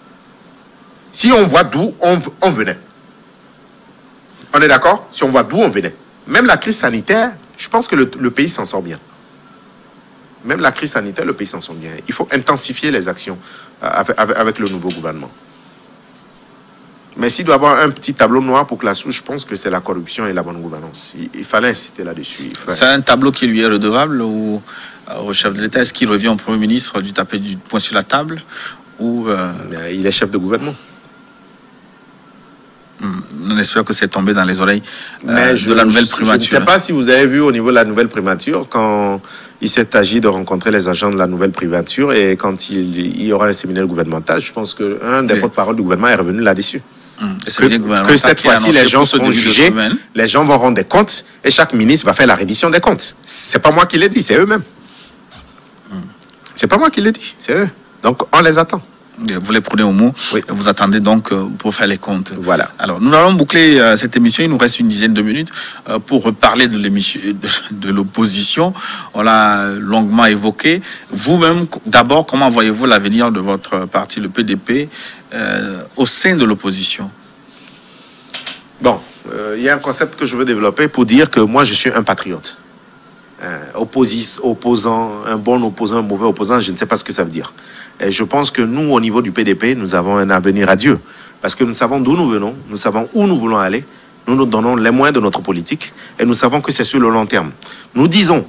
Speaker 2: Si on voit d'où on venait. On est d'accord? Si on voit d'où on venait. Même la crise sanitaire, je pense que le pays s'en sort bien. Même la crise sanitaire, le pays s'en sort bien. Il faut intensifier les actions avec le nouveau gouvernement. Mais s'il doit avoir un petit tableau noir pour Iklassou, je pense que c'est la corruption et la bonne gouvernance. Il fallait insister là-dessus.
Speaker 1: C'est un tableau qui lui est redevable au chef de l'État? Est-ce qu'il revient au Premier ministre du taper du poing sur la table ou
Speaker 2: il est chef de gouvernement.
Speaker 1: On espère que c'est tombé dans les oreilles de la nouvelle primature.
Speaker 2: Je ne sais pas si vous avez vu au niveau de la nouvelle primature, quand il s'est agi de rencontrer les agents de la nouvelle primature et quand il y aura un séminaire gouvernemental, je pense qu'un des porte-parole du gouvernement est revenu là-dessus. Que cette fois-ci, les gens seront jugés, les gens vont rendre des comptes et chaque ministre va faire la reddition des comptes. C'est pas moi qui l'ai dit, c'est eux-mêmes. C'est pas moi qui l'ai dit, c'est eux. Donc, on les attend.
Speaker 1: Vous les prenez au mot,
Speaker 2: oui.
Speaker 1: Vous attendez donc pour faire les comptes.
Speaker 2: Voilà.
Speaker 1: Alors, nous allons boucler cette émission. Il nous reste une dizaine de minutes pour parler de l'opposition. On l'a longuement évoqué. Vous-même, d'abord, comment voyez-vous l'avenir de votre parti, le PDP, au sein de l'opposition?
Speaker 2: Bon, il y a un concept que je veux développer pour dire que moi, je suis un patriote. opposant, un bon opposant, un mauvais opposant, je ne sais pas ce que ça veut dire. Et je pense que nous, au niveau du PDP, nous avons un avenir à Dieu. Parce que nous savons d'où nous venons, nous savons où nous voulons aller, nous nous donnons les moyens de notre politique et nous savons que c'est sur le long terme. Nous disons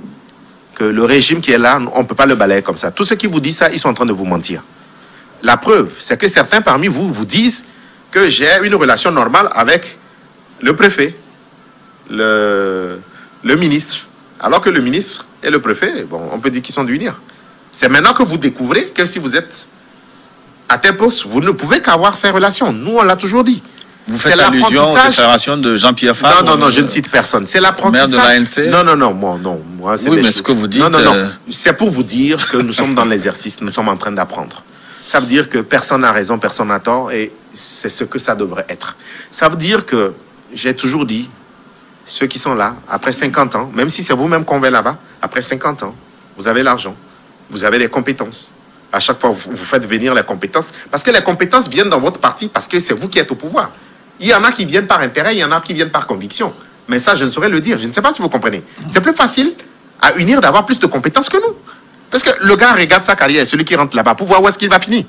Speaker 2: que le régime qui est là, on ne peut pas le balayer comme ça. Tous ceux qui vous disent ça, ils sont en train de vous mentir. La preuve, c'est que certains parmi vous vous disent que j'ai une relation normale avec le préfet, le ministre. Alors que le ministre et le préfet, bon, on peut dire qu'ils sont d'unir. C'est maintenant que vous découvrez que si vous êtes à tel poste, vous ne pouvez qu'avoir ces relations. Nous, on l'a toujours dit.
Speaker 1: Vous faites allusion aux déclarations de Jean-Pierre Fabre?
Speaker 2: Non, je ne cite personne. C'est l'apprentissage.
Speaker 1: Maire de l'ANC?
Speaker 2: Non, moi, c'est
Speaker 1: oui, mais ce que vous dites...
Speaker 2: Non, c'est pour vous dire que nous sommes dans l'exercice, nous sommes en train d'apprendre. Ça veut dire que personne n'a raison, personne n'a tort, et c'est ce que ça devrait être. Ça veut dire que, j'ai toujours dit, ceux qui sont là, après 50 ans, même si c'est vous-même qu'on va là-bas, après 50 ans, vous avez l'argent, vous avez les compétences. À chaque fois, vous faites venir les compétences, parce que les compétences viennent dans votre parti, parce que c'est vous qui êtes au pouvoir. Il y en a qui viennent par intérêt, il y en a qui viennent par conviction. Mais ça, je ne saurais le dire. Je ne sais pas si vous comprenez. C'est plus facile à unir d'avoir plus de compétences que nous. Parce que le gars regarde sa carrière, celui qui rentre là-bas, pour voir où est-ce qu'il va finir.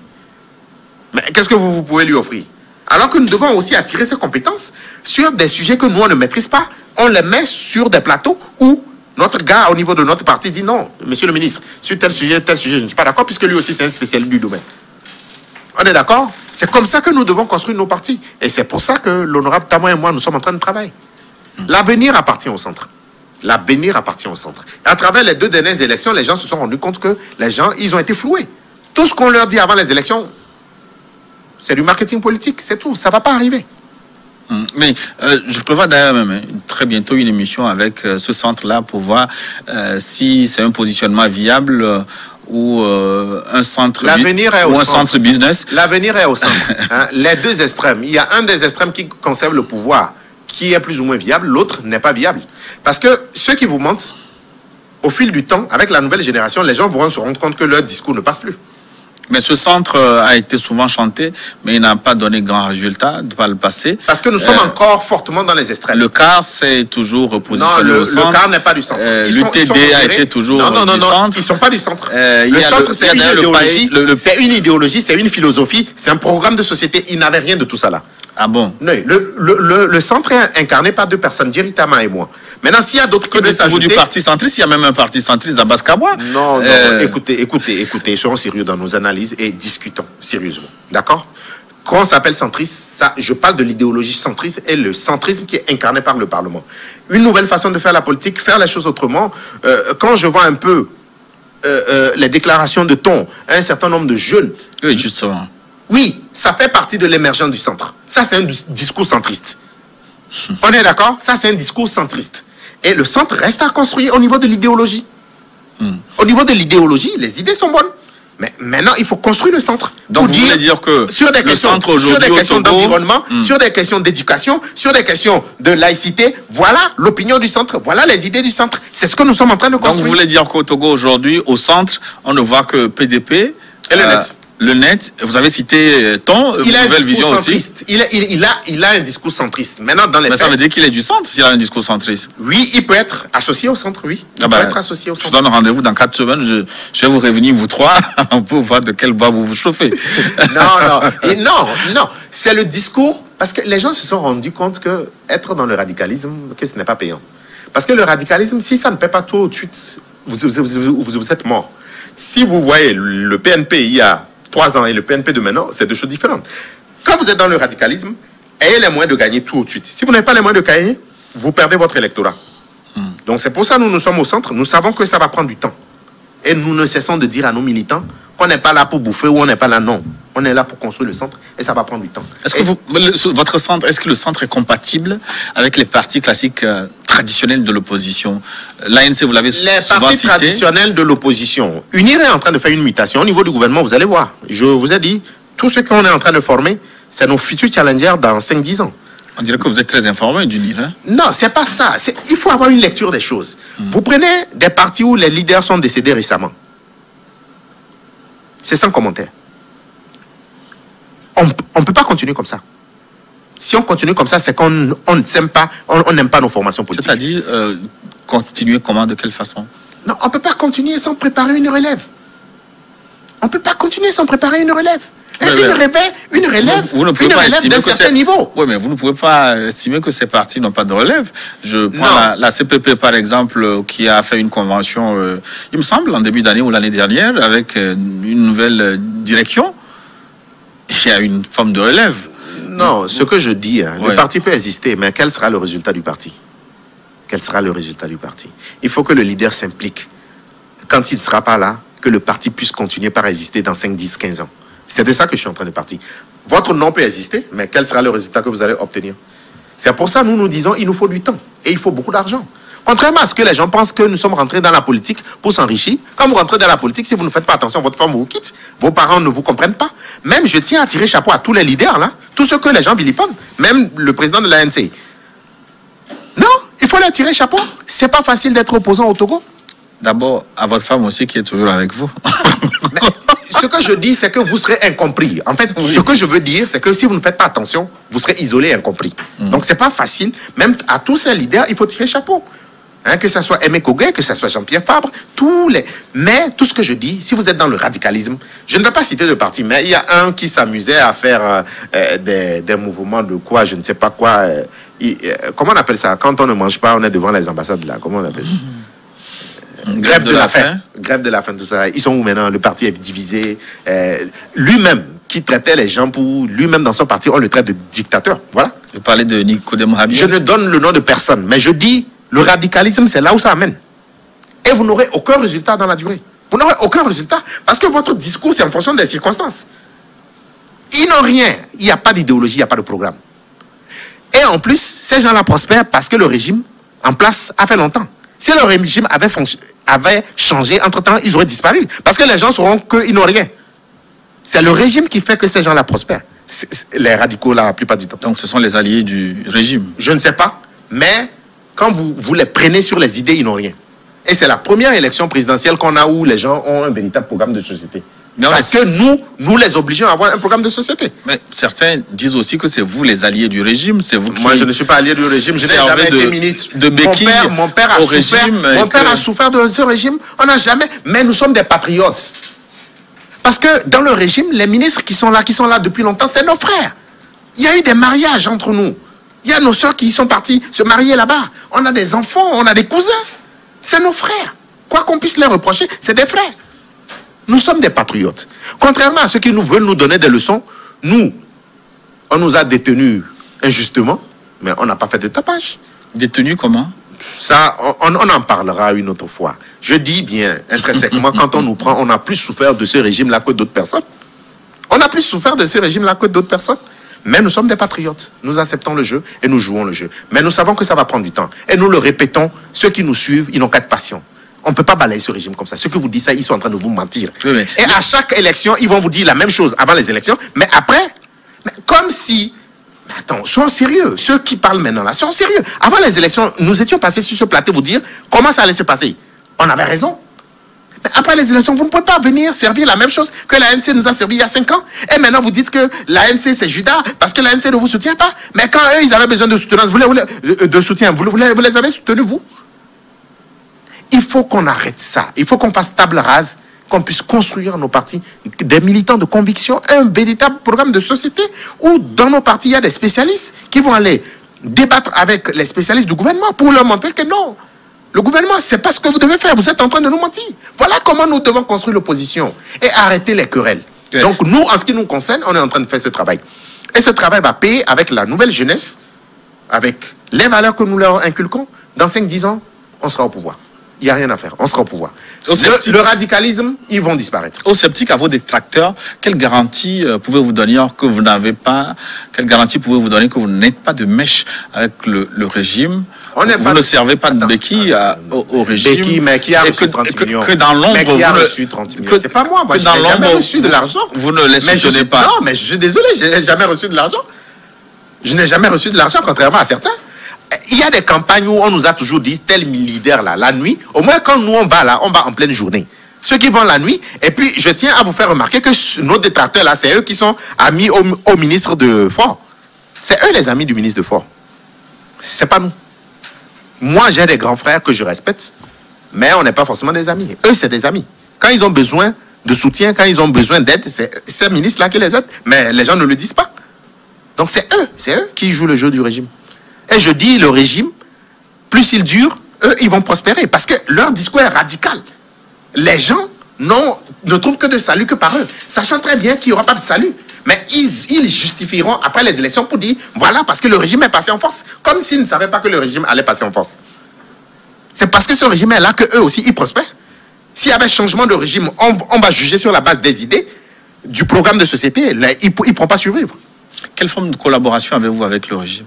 Speaker 2: Mais qu'est-ce que vous pouvez lui offrir? Alors que nous devons aussi attirer ses compétences sur des sujets que nous, on ne maîtrise pas. On les met sur des plateaux où notre gars, au niveau de notre parti, dit non, monsieur le ministre, sur tel sujet, je ne suis pas d'accord, puisque lui aussi, c'est un spécialiste du domaine. On est d'accord? C'est comme ça que nous devons construire nos partis. Et c'est pour ça que l'honorable Tamon et moi, nous sommes en train de travailler. L'avenir appartient au centre. L'avenir appartient au centre. Et à travers les 2 dernières élections, les gens se sont rendus compte que les gens, ils ont été floués. Tout ce qu'on leur dit avant les élections, c'est du marketing politique, c'est tout. Ça ne va pas arriver.
Speaker 1: Mais je prévois d'ailleurs même très bientôt une émission avec ce centre-là pour voir si c'est un positionnement viable ou un centre centre business.
Speaker 2: L'avenir est au centre. Hein. Les 2 extrêmes. Il y a un des extrêmes qui conserve le pouvoir, qui est plus ou moins viable, l'autre n'est pas viable. Parce que ceux qui vous mentent, au fil du temps, avec la nouvelle génération, les gens vont se rendre compte que leur discours ne passe plus.
Speaker 1: Mais ce centre a été souvent chanté, mais il n'a pas donné grand résultat par le passé.
Speaker 2: Parce que nous sommes encore fortement dans les extrêmes.
Speaker 1: Le CAR s'est toujours repositionné au centre.
Speaker 2: Le CAR n'est pas du centre.
Speaker 1: L'UTD a été toujours du centre.
Speaker 2: Ils ne sont pas du centre. Le centre, c'est une idéologie, c'est une idéologie, c'est une philosophie, c'est un programme de société. Il n'avait rien de tout ça là.
Speaker 1: Ah bon?
Speaker 2: Non, le centre est incarné par 2 personnes, Jerry Tama et moi. Maintenant, s'il y a d'autres qui veulent s'ajouter...
Speaker 1: du parti centriste, il y a même un parti centriste d'Abbas Kabwa.
Speaker 2: Non, écoutez, soyons sérieux dans nos analyses et discutons sérieusement. D'accord? Quand on s'appelle centriste, ça, je parle de l'idéologie centriste et le centrisme qui est incarné par le Parlement. Une nouvelle façon de faire la politique, faire les choses autrement. Quand je vois un peu les déclarations de ton, un certain nombre de jeunes...
Speaker 1: Oui, justement.
Speaker 2: Oui, ça fait partie de l'émergence du centre. Ça, c'est un discours centriste. On est d'accord? Ça, c'est un discours centriste. Et le centre reste à construire au niveau de l'idéologie. Au niveau de l'idéologie, les idées sont bonnes. Mais maintenant, il faut construire le centre.
Speaker 1: Donc, vous voulez dire que
Speaker 2: sur des questions d'environnement, sur des questions d'éducation, sur des questions de laïcité, voilà l'opinion du centre, voilà les idées du centre. C'est ce que nous sommes en train de construire.
Speaker 1: Donc, vous voulez dire qu'au Togo, aujourd'hui, au centre, on ne voit que PDP
Speaker 2: et le net.
Speaker 1: Le net, vous avez cité Ton, Nouvelle Vision aussi.
Speaker 2: Il a un discours centriste. Maintenant, dans les faits,
Speaker 1: ça veut dire qu'il est du centre s'il a un discours centriste.
Speaker 2: Oui, il peut être associé au centre, oui. Il peut être associé au centre.
Speaker 1: Je vous donne rendez-vous dans 4 semaines. Je vais vous revenir, vous 3, pour voir de quel bas vous vous chauffez.
Speaker 2: Non. C'est le discours, parce que les gens se sont rendus compte que être dans le radicalisme, que ce n'est pas payant. Parce que le radicalisme, si ça ne paie pas tout de suite, vous êtes mort. Si vous voyez le PNP il y a 3 ans et le PNP de maintenant, c'est 2 choses différentes. Quand vous êtes dans le radicalisme, ayez les moyens de gagner tout de suite. Si vous n'avez pas les moyens de gagner, vous perdez votre électorat. Donc c'est pour ça que nous sommes au centre. Nous savons que ça va prendre du temps. Et nous ne cessons de dire à nos militants qu'on n'est pas là pour bouffer ou on n'est pas là, non. On est là pour construire le centre et ça va prendre du temps.
Speaker 1: Est-ce que votre centre, est-ce que le centre est compatible avec les partis classiques traditionnels de l'opposition? L'ANC, vous l'avez souvent cité. Les partis
Speaker 2: traditionnels de l'opposition. UNIR est en train de faire une mutation au niveau du gouvernement, vous allez voir. Je vous ai dit, tout ce qu'on est en train de former, c'est nos futurs challengers dans 5-10 ans.
Speaker 1: On dirait que vous êtes très informé d'UNIR. Hein?
Speaker 2: Non, c'est pas ça. Il faut avoir une lecture des choses. Vous prenez des partis où les leaders sont décédés récemment. C'est sans commentaire. On ne peut pas continuer comme ça. Si on continue comme ça, c'est qu'on ne s'aime pas, on n'aime pas nos formations politiques.
Speaker 1: C'est-à-dire, continuer comment, de quelle façon?
Speaker 2: Non, on ne peut pas continuer sans préparer une relève. On ne peut pas continuer sans préparer une relève. Une relève d'un certain niveau.
Speaker 1: Oui, mais vous ne pouvez pas estimer que ces partis n'ont pas de relève. Je prends la CPP, par exemple, qui a fait une convention, il me semble, en début d'année ou l'année dernière, avec une nouvelle direction. Il y a une forme de relève.
Speaker 2: Non, ce que je dis, le parti peut exister, mais quel sera le résultat du parti? Quel sera le résultat du parti? Il faut que le leader s'implique. Quand il ne sera pas là, que le parti puisse continuer par exister dans 5, 10, 15 ans. C'est de ça que je suis en train de partir. Votre nom peut exister, mais quel sera le résultat que vous allez obtenir? C'est pour ça que nous disons qu'il nous faut du temps et il faut beaucoup d'argent. Contrairement à ce que les gens pensent que nous sommes rentrés dans la politique pour s'enrichir. Quand vous rentrez dans la politique, si vous ne faites pas attention, votre femme vous quitte, vos parents ne vous comprennent pas. Même, je tiens à tirer chapeau à tous les leaders, là, tous ceux que les gens vilipendent, même le président de l'ANC. Non, il faut leur tirer chapeau. C'est pas facile d'être opposant au Togo.
Speaker 1: D'abord, à votre femme aussi qui est toujours avec vous.
Speaker 2: Mais, ce que je dis, c'est que vous serez incompris. En fait, ce que je veux dire, c'est que si vous ne faites pas attention, vous serez isolé et incompris. Donc, c'est pas facile. Même à tous ces leaders, il faut tirer chapeau. Hein, que ce soit Aimé Kogué, que ce soit Jean-Pierre Fabre, Mais tout ce que je dis, si vous êtes dans le radicalisme, je ne vais pas citer de parti, mais il y a un qui s'amusait à faire des mouvements de quoi, je ne sais pas quoi. Comment on appelle ça? Quand on ne mange pas, on est devant les ambassades là. Comment on appelle ça? Grève de la faim. Grève de la faim, tout ça. Ils sont où maintenant? Le parti est divisé. Lui-même, qui traitait les gens pour... Lui-même, dans son parti, on le traite de dictateur. Voilà.
Speaker 1: Vous parlez de Nicodème Habib.
Speaker 2: Je ne donne le nom de personne, mais je dis, le radicalisme, c'est là où ça amène. Et vous n'aurez aucun résultat dans la durée. Vous n'aurez aucun résultat. Parce que votre discours, c'est en fonction des circonstances. Ils n'ont rien. Il n'y a pas d'idéologie, il n'y a pas de programme. Et en plus, ces gens-là prospèrent parce que le régime en place a fait longtemps. Si le régime avait changé, entre-temps, ils auraient disparu. Parce que les gens sauront qu'ils n'ont rien. C'est le régime qui fait que ces gens-là prospèrent. Les radicaux, la plupart du temps.
Speaker 1: Donc, ce sont les alliés du régime.
Speaker 2: Je ne sais pas. Mais quand vous les prenez sur les idées, ils n'ont rien. Et c'est la première élection présidentielle qu'on a où les gens ont un véritable programme de société. Non, parce que nous les obligeons à avoir un programme de société.
Speaker 1: Mais certains disent aussi que c'est vous les alliés du régime, c'est vous qui...
Speaker 2: Moi, je ne suis pas allié du régime, je n'ai jamais été ministre. Mon père a souffert de ce régime, on n'a jamais... Mais nous sommes des patriotes. Parce que dans le régime, les ministres qui sont là depuis longtemps, c'est nos frères. Il y a eu des mariages entre nous. Il y a nos soeurs qui sont parties se marier là-bas. On a des enfants, on a des cousins. C'est nos frères. Quoi qu'on puisse les reprocher, c'est des frères. Nous sommes des patriotes. Contrairement à ceux qui veulent nous donner des leçons, on nous a détenus injustement, mais on n'a pas fait de tapage.
Speaker 1: Détenus comment?
Speaker 2: Ça, on en parlera une autre fois. Je dis bien, intrinsèquement, quand on nous prend, on a plus souffert de ce régime-là que d'autres personnes. On a plus souffert de ce régime-là que d'autres personnes. Mais nous sommes des patriotes. Nous acceptons le jeu et nous jouons le jeu. Mais nous savons que ça va prendre du temps. Et nous le répétons, ceux qui nous suivent, ils n'ont qu'à être patients. On ne peut pas balayer ce régime comme ça. Ceux qui vous disent ça, ils sont en train de vous mentir. Oui, et à chaque élection, ils vont vous dire la même chose avant les élections. Mais après, comme si... Mais attends, soyons sérieux. Ceux qui parlent maintenant là, soyons sérieux. Avant les élections, nous étions passés sur ce plateau vous dire comment ça allait se passer. On avait raison. Mais après les élections, vous ne pouvez pas venir servir la même chose que l'ANC nous a servi il y a 5 ans. Et maintenant, vous dites que l'ANC, c'est Judas parce que l'ANC ne vous soutient pas. Mais quand eux, ils avaient besoin de soutien, vous les avez soutenus, vous? Il faut qu'on arrête ça. Il faut qu'on fasse table rase, qu'on puisse construire nos partis, des militants de conviction, un véritable programme de société où dans nos partis, il y a des spécialistes qui vont aller débattre avec les spécialistes du gouvernement pour leur montrer que non, le gouvernement, c'est pas ce que vous devez faire. Vous êtes en train de nous mentir. Voilà comment nous devons construire l'opposition et arrêter les querelles. Oui. Donc nous, en ce qui nous concerne, on est en train de faire ce travail. Et ce travail va payer avec la nouvelle jeunesse, avec les valeurs que nous leur inculquons. Dans 5-10 ans, on sera au pouvoir. Il n'y a rien à faire, on sera au pouvoir. Le radicalisme, ils vont disparaître.
Speaker 1: Aux sceptiques, à vos détracteurs, quelle garantie pouvez-vous donner que vous n'avez pas? Quelle garantie pouvez-vous donner que vous n'êtes pas de mèche avec le régime? Vous ne servez pas de béquille au régime.
Speaker 2: Béquille, mais qui a reçu 30 millions?
Speaker 1: Que dans l'ombre,
Speaker 2: mais qui a reçu 30 millions? C'est pas moi, je n'ai jamais reçu de l'argent.
Speaker 1: Vous ne les soutenez pas.
Speaker 2: Non, mais je suis désolé, je n'ai jamais reçu de l'argent. Je n'ai jamais reçu de l'argent, contrairement à certains. Il y a des campagnes où on nous a toujours dit, tel leader là, la nuit, au moins quand nous on va là, on va en pleine journée. Ceux qui vont la nuit, et puis je tiens à vous faire remarquer que nos détracteurs là, c'est eux qui sont amis au ministre de Fort. C'est eux les amis du ministre de Fort. C'est pas nous. Moi, j'ai des grands frères que je respecte, mais on n'est pas forcément des amis. Eux, c'est des amis. Quand ils ont besoin de soutien, quand ils ont besoin d'aide, c'est ces ministres-là qui les aident. Mais les gens ne le disent pas. Donc c'est eux qui jouent le jeu du régime. Et je dis, le régime, plus il dure, eux, ils vont prospérer. Parce que leur discours est radical. Les gens ne trouvent que de salut que par eux. Sachant très bien qu'il n'y aura pas de salut. Mais ils justifieront après les élections pour dire, voilà, parce que le régime est passé en force. Comme s'ils ne savaient pas que le régime allait passer en force. C'est parce que ce régime est là qu'eux aussi, ils prospèrent. S'il y avait changement de régime, on va juger sur la base des idées, du programme de société. Là, ils ne pourront pas survivre.
Speaker 1: Quelle forme de collaboration avez-vous avec le régime?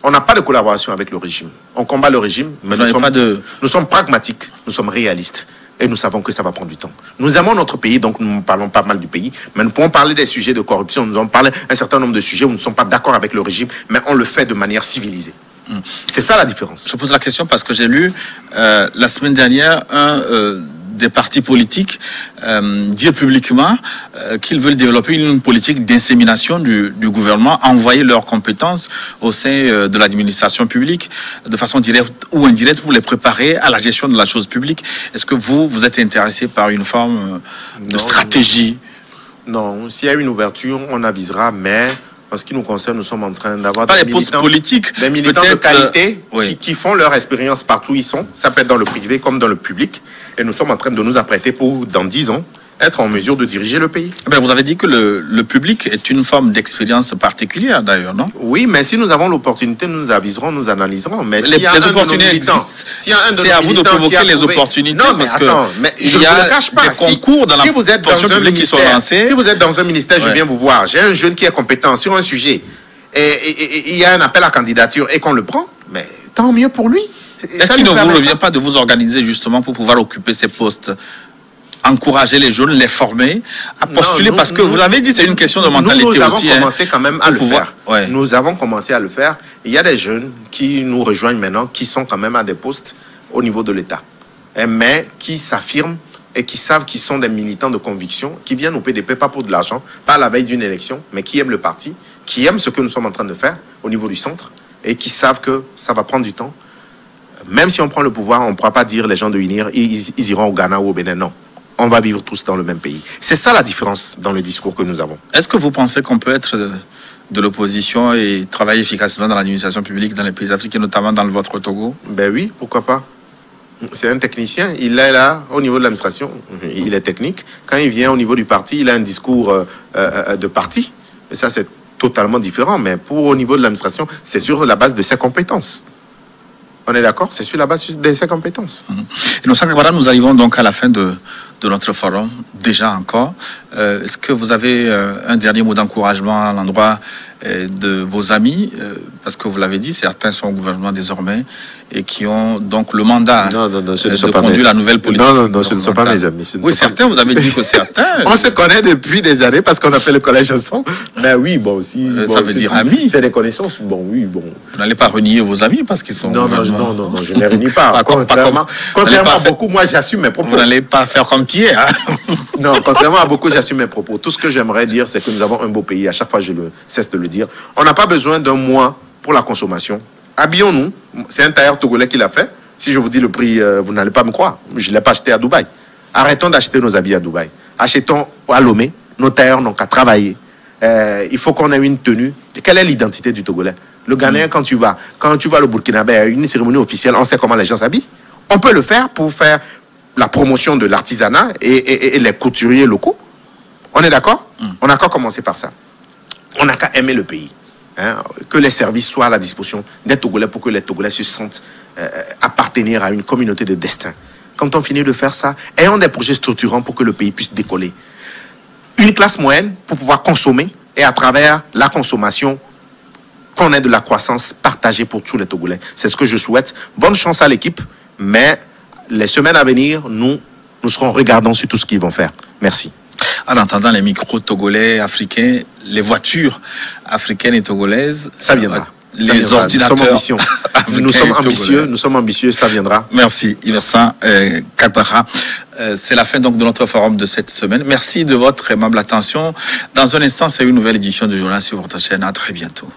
Speaker 2: On n'a pas de collaboration avec le régime. On combat le régime, mais nous sommes pragmatiques, nous sommes réalistes. Et nous savons que ça va prendre du temps. Nous aimons notre pays, donc nous parlons pas mal du pays. Mais nous pouvons parler des sujets de corruption. Nous en parlons un certain nombre de sujets où nous ne sommes pas d'accord avec le régime, mais on le fait de manière civilisée. C'est ça la différence.
Speaker 1: Je pose la question parce que j'ai lu la semaine dernière des partis politiques dire publiquement qu'ils veulent développer une politique d'insémination du gouvernement, envoyer leurs compétences au sein de l'administration publique de façon directe ou indirecte pour les préparer à la gestion de la chose publique. Est-ce que vous êtes intéressé par une forme de stratégie?
Speaker 2: Non, s'il y a une ouverture, on avisera, mais en ce qui nous concerne, nous sommes en train d'avoir
Speaker 1: des militants politiques,
Speaker 2: des militants de qualité qui font leur expérience partout où ils sont. Ça peut être dans le privé comme dans le public. Et nous sommes en train de nous apprêter pour, dans 10 ans, être en mesure de diriger le pays.
Speaker 1: Vous avez dit que le public est une forme d'expérience particulière, d'ailleurs, non?
Speaker 2: Oui, mais si nous avons l'opportunité, nous aviserons, nous analyserons. Mais
Speaker 1: les opportunités existent. C'est à vous de provoquer les opportunités.
Speaker 2: Non, mais attends, je ne vous le cache pas.
Speaker 1: Des concours dans la fonction publique qui sont lancés.
Speaker 2: Si vous êtes dans un ministère, je viens vous voir. J'ai un jeune qui est compétent sur un sujet. Et il y a un appel à candidature et qu'on le prend, mais tant mieux pour lui.
Speaker 1: Est-ce qu'il ne vous revient pas de vous organiser justement pour pouvoir occuper ces postes? Encourager les jeunes, les former à postuler, parce que vous l'avez dit, c'est une question de mentalité aussi.
Speaker 2: Nous avons commencé quand même à le faire. Nous avons commencé à le faire. Il y a des jeunes qui nous rejoignent maintenant, qui sont quand même à des postes au niveau de l'État, mais qui s'affirment et qui savent qu'ils sont des militants de conviction, qui viennent au PDP pas pour de l'argent, pas à la veille d'une élection, mais qui aiment le parti, qui aiment ce que nous sommes en train de faire au niveau du centre et qui savent que ça va prendre du temps. Même si on prend le pouvoir, on ne pourra pas dire les gens de UNIR, ils iront au Ghana ou au Bénin. Non. On va vivre tous dans le même pays. C'est ça la différence dans le discours que nous avons.
Speaker 1: Est-ce que vous pensez qu'on peut être de l'opposition et travailler efficacement dans l'administration publique dans les pays africains, notamment dans votre Togo?
Speaker 2: Ben oui, pourquoi pas. C'est un technicien, il est là au niveau de l'administration, il est technique. Quand il vient au niveau du parti, il a un discours de parti. Et ça, c'est totalement différent. Mais au niveau de l'administration, c'est sur la base de ses compétences. On est d'accord? C'est sur la base de ses compétences.
Speaker 1: Et nous arrivons donc à la fin de notre forum, déjà encore. Est-ce que vous avez un dernier mot d'encouragement à l'endroit de vos amis? Parce que vous l'avez dit, certains sont au gouvernement désormais et qui ont donc le mandat de conduire la nouvelle politique.
Speaker 2: Non, ce ne sont pas mes amis.
Speaker 1: Oui, certains, vous avez dit que certains...
Speaker 2: On se connaît depuis des années parce qu'on a fait le collège ensemble. Mais oui, bon, aussi...
Speaker 1: ça veut dire amis.
Speaker 2: C'est des connaissances. Bon, oui, bon...
Speaker 1: Vous n'allez pas renier vos amis parce qu'ils sont...
Speaker 2: Non, je ne les renie pas. Contrairement à beaucoup, moi, j'assume mes propos.
Speaker 1: Vous n'allez pas faire comme Pierre.
Speaker 2: Non, contrairement à beaucoup, j'assume mes propos. Tout ce que j'aimerais dire, c'est que nous avons un beau pays. À chaque fois, je ne cesse de le dire. On n'a pas besoin d'un mois pour la consommation. Habillons-nous. C'est un tailleur togolais qui l'a fait. Si je vous dis le prix, vous n'allez pas me croire. Je ne l'ai pas acheté à Dubaï. Arrêtons d'acheter nos habits à Dubaï. Achetons à Lomé. Nos tailleurs n'ont qu'à travailler. Il faut qu'on ait une tenue. Quelle est l'identité du Togolais? Le Ghanéen, quand tu vas au Burkinabé, à une cérémonie officielle, on sait comment les gens s'habillent. On peut le faire pour faire la promotion de l'artisanat et les couturiers locaux. On est d'accord? On n'a qu'à commencer par ça. On n'a qu'à aimer le pays. Que les services soient à la disposition des Togolais pour que les Togolais se sentent appartenir à une communauté de destin. Quand on finit de faire ça, ayons des projets structurants pour que le pays puisse décoller. Une classe moyenne pour pouvoir consommer et à travers la consommation, qu'on ait de la croissance partagée pour tous les Togolais. C'est ce que je souhaite. Bonne chance à l'équipe, mais les semaines à venir, nous serons regardants sur tout ce qu'ils vont faire. Merci.
Speaker 1: En entendant les micros togolais, africains, les voitures africaines et togolaises,
Speaker 2: ça viendra.
Speaker 1: Les ordinateurs.
Speaker 2: Nous sommes ambitieux, ça viendra.
Speaker 1: Merci, Innocent Kalpara. C'est la fin donc de notre forum de cette semaine. Merci de votre aimable attention. Dans un instant, c'est une nouvelle édition du journal sur votre chaîne. À très bientôt.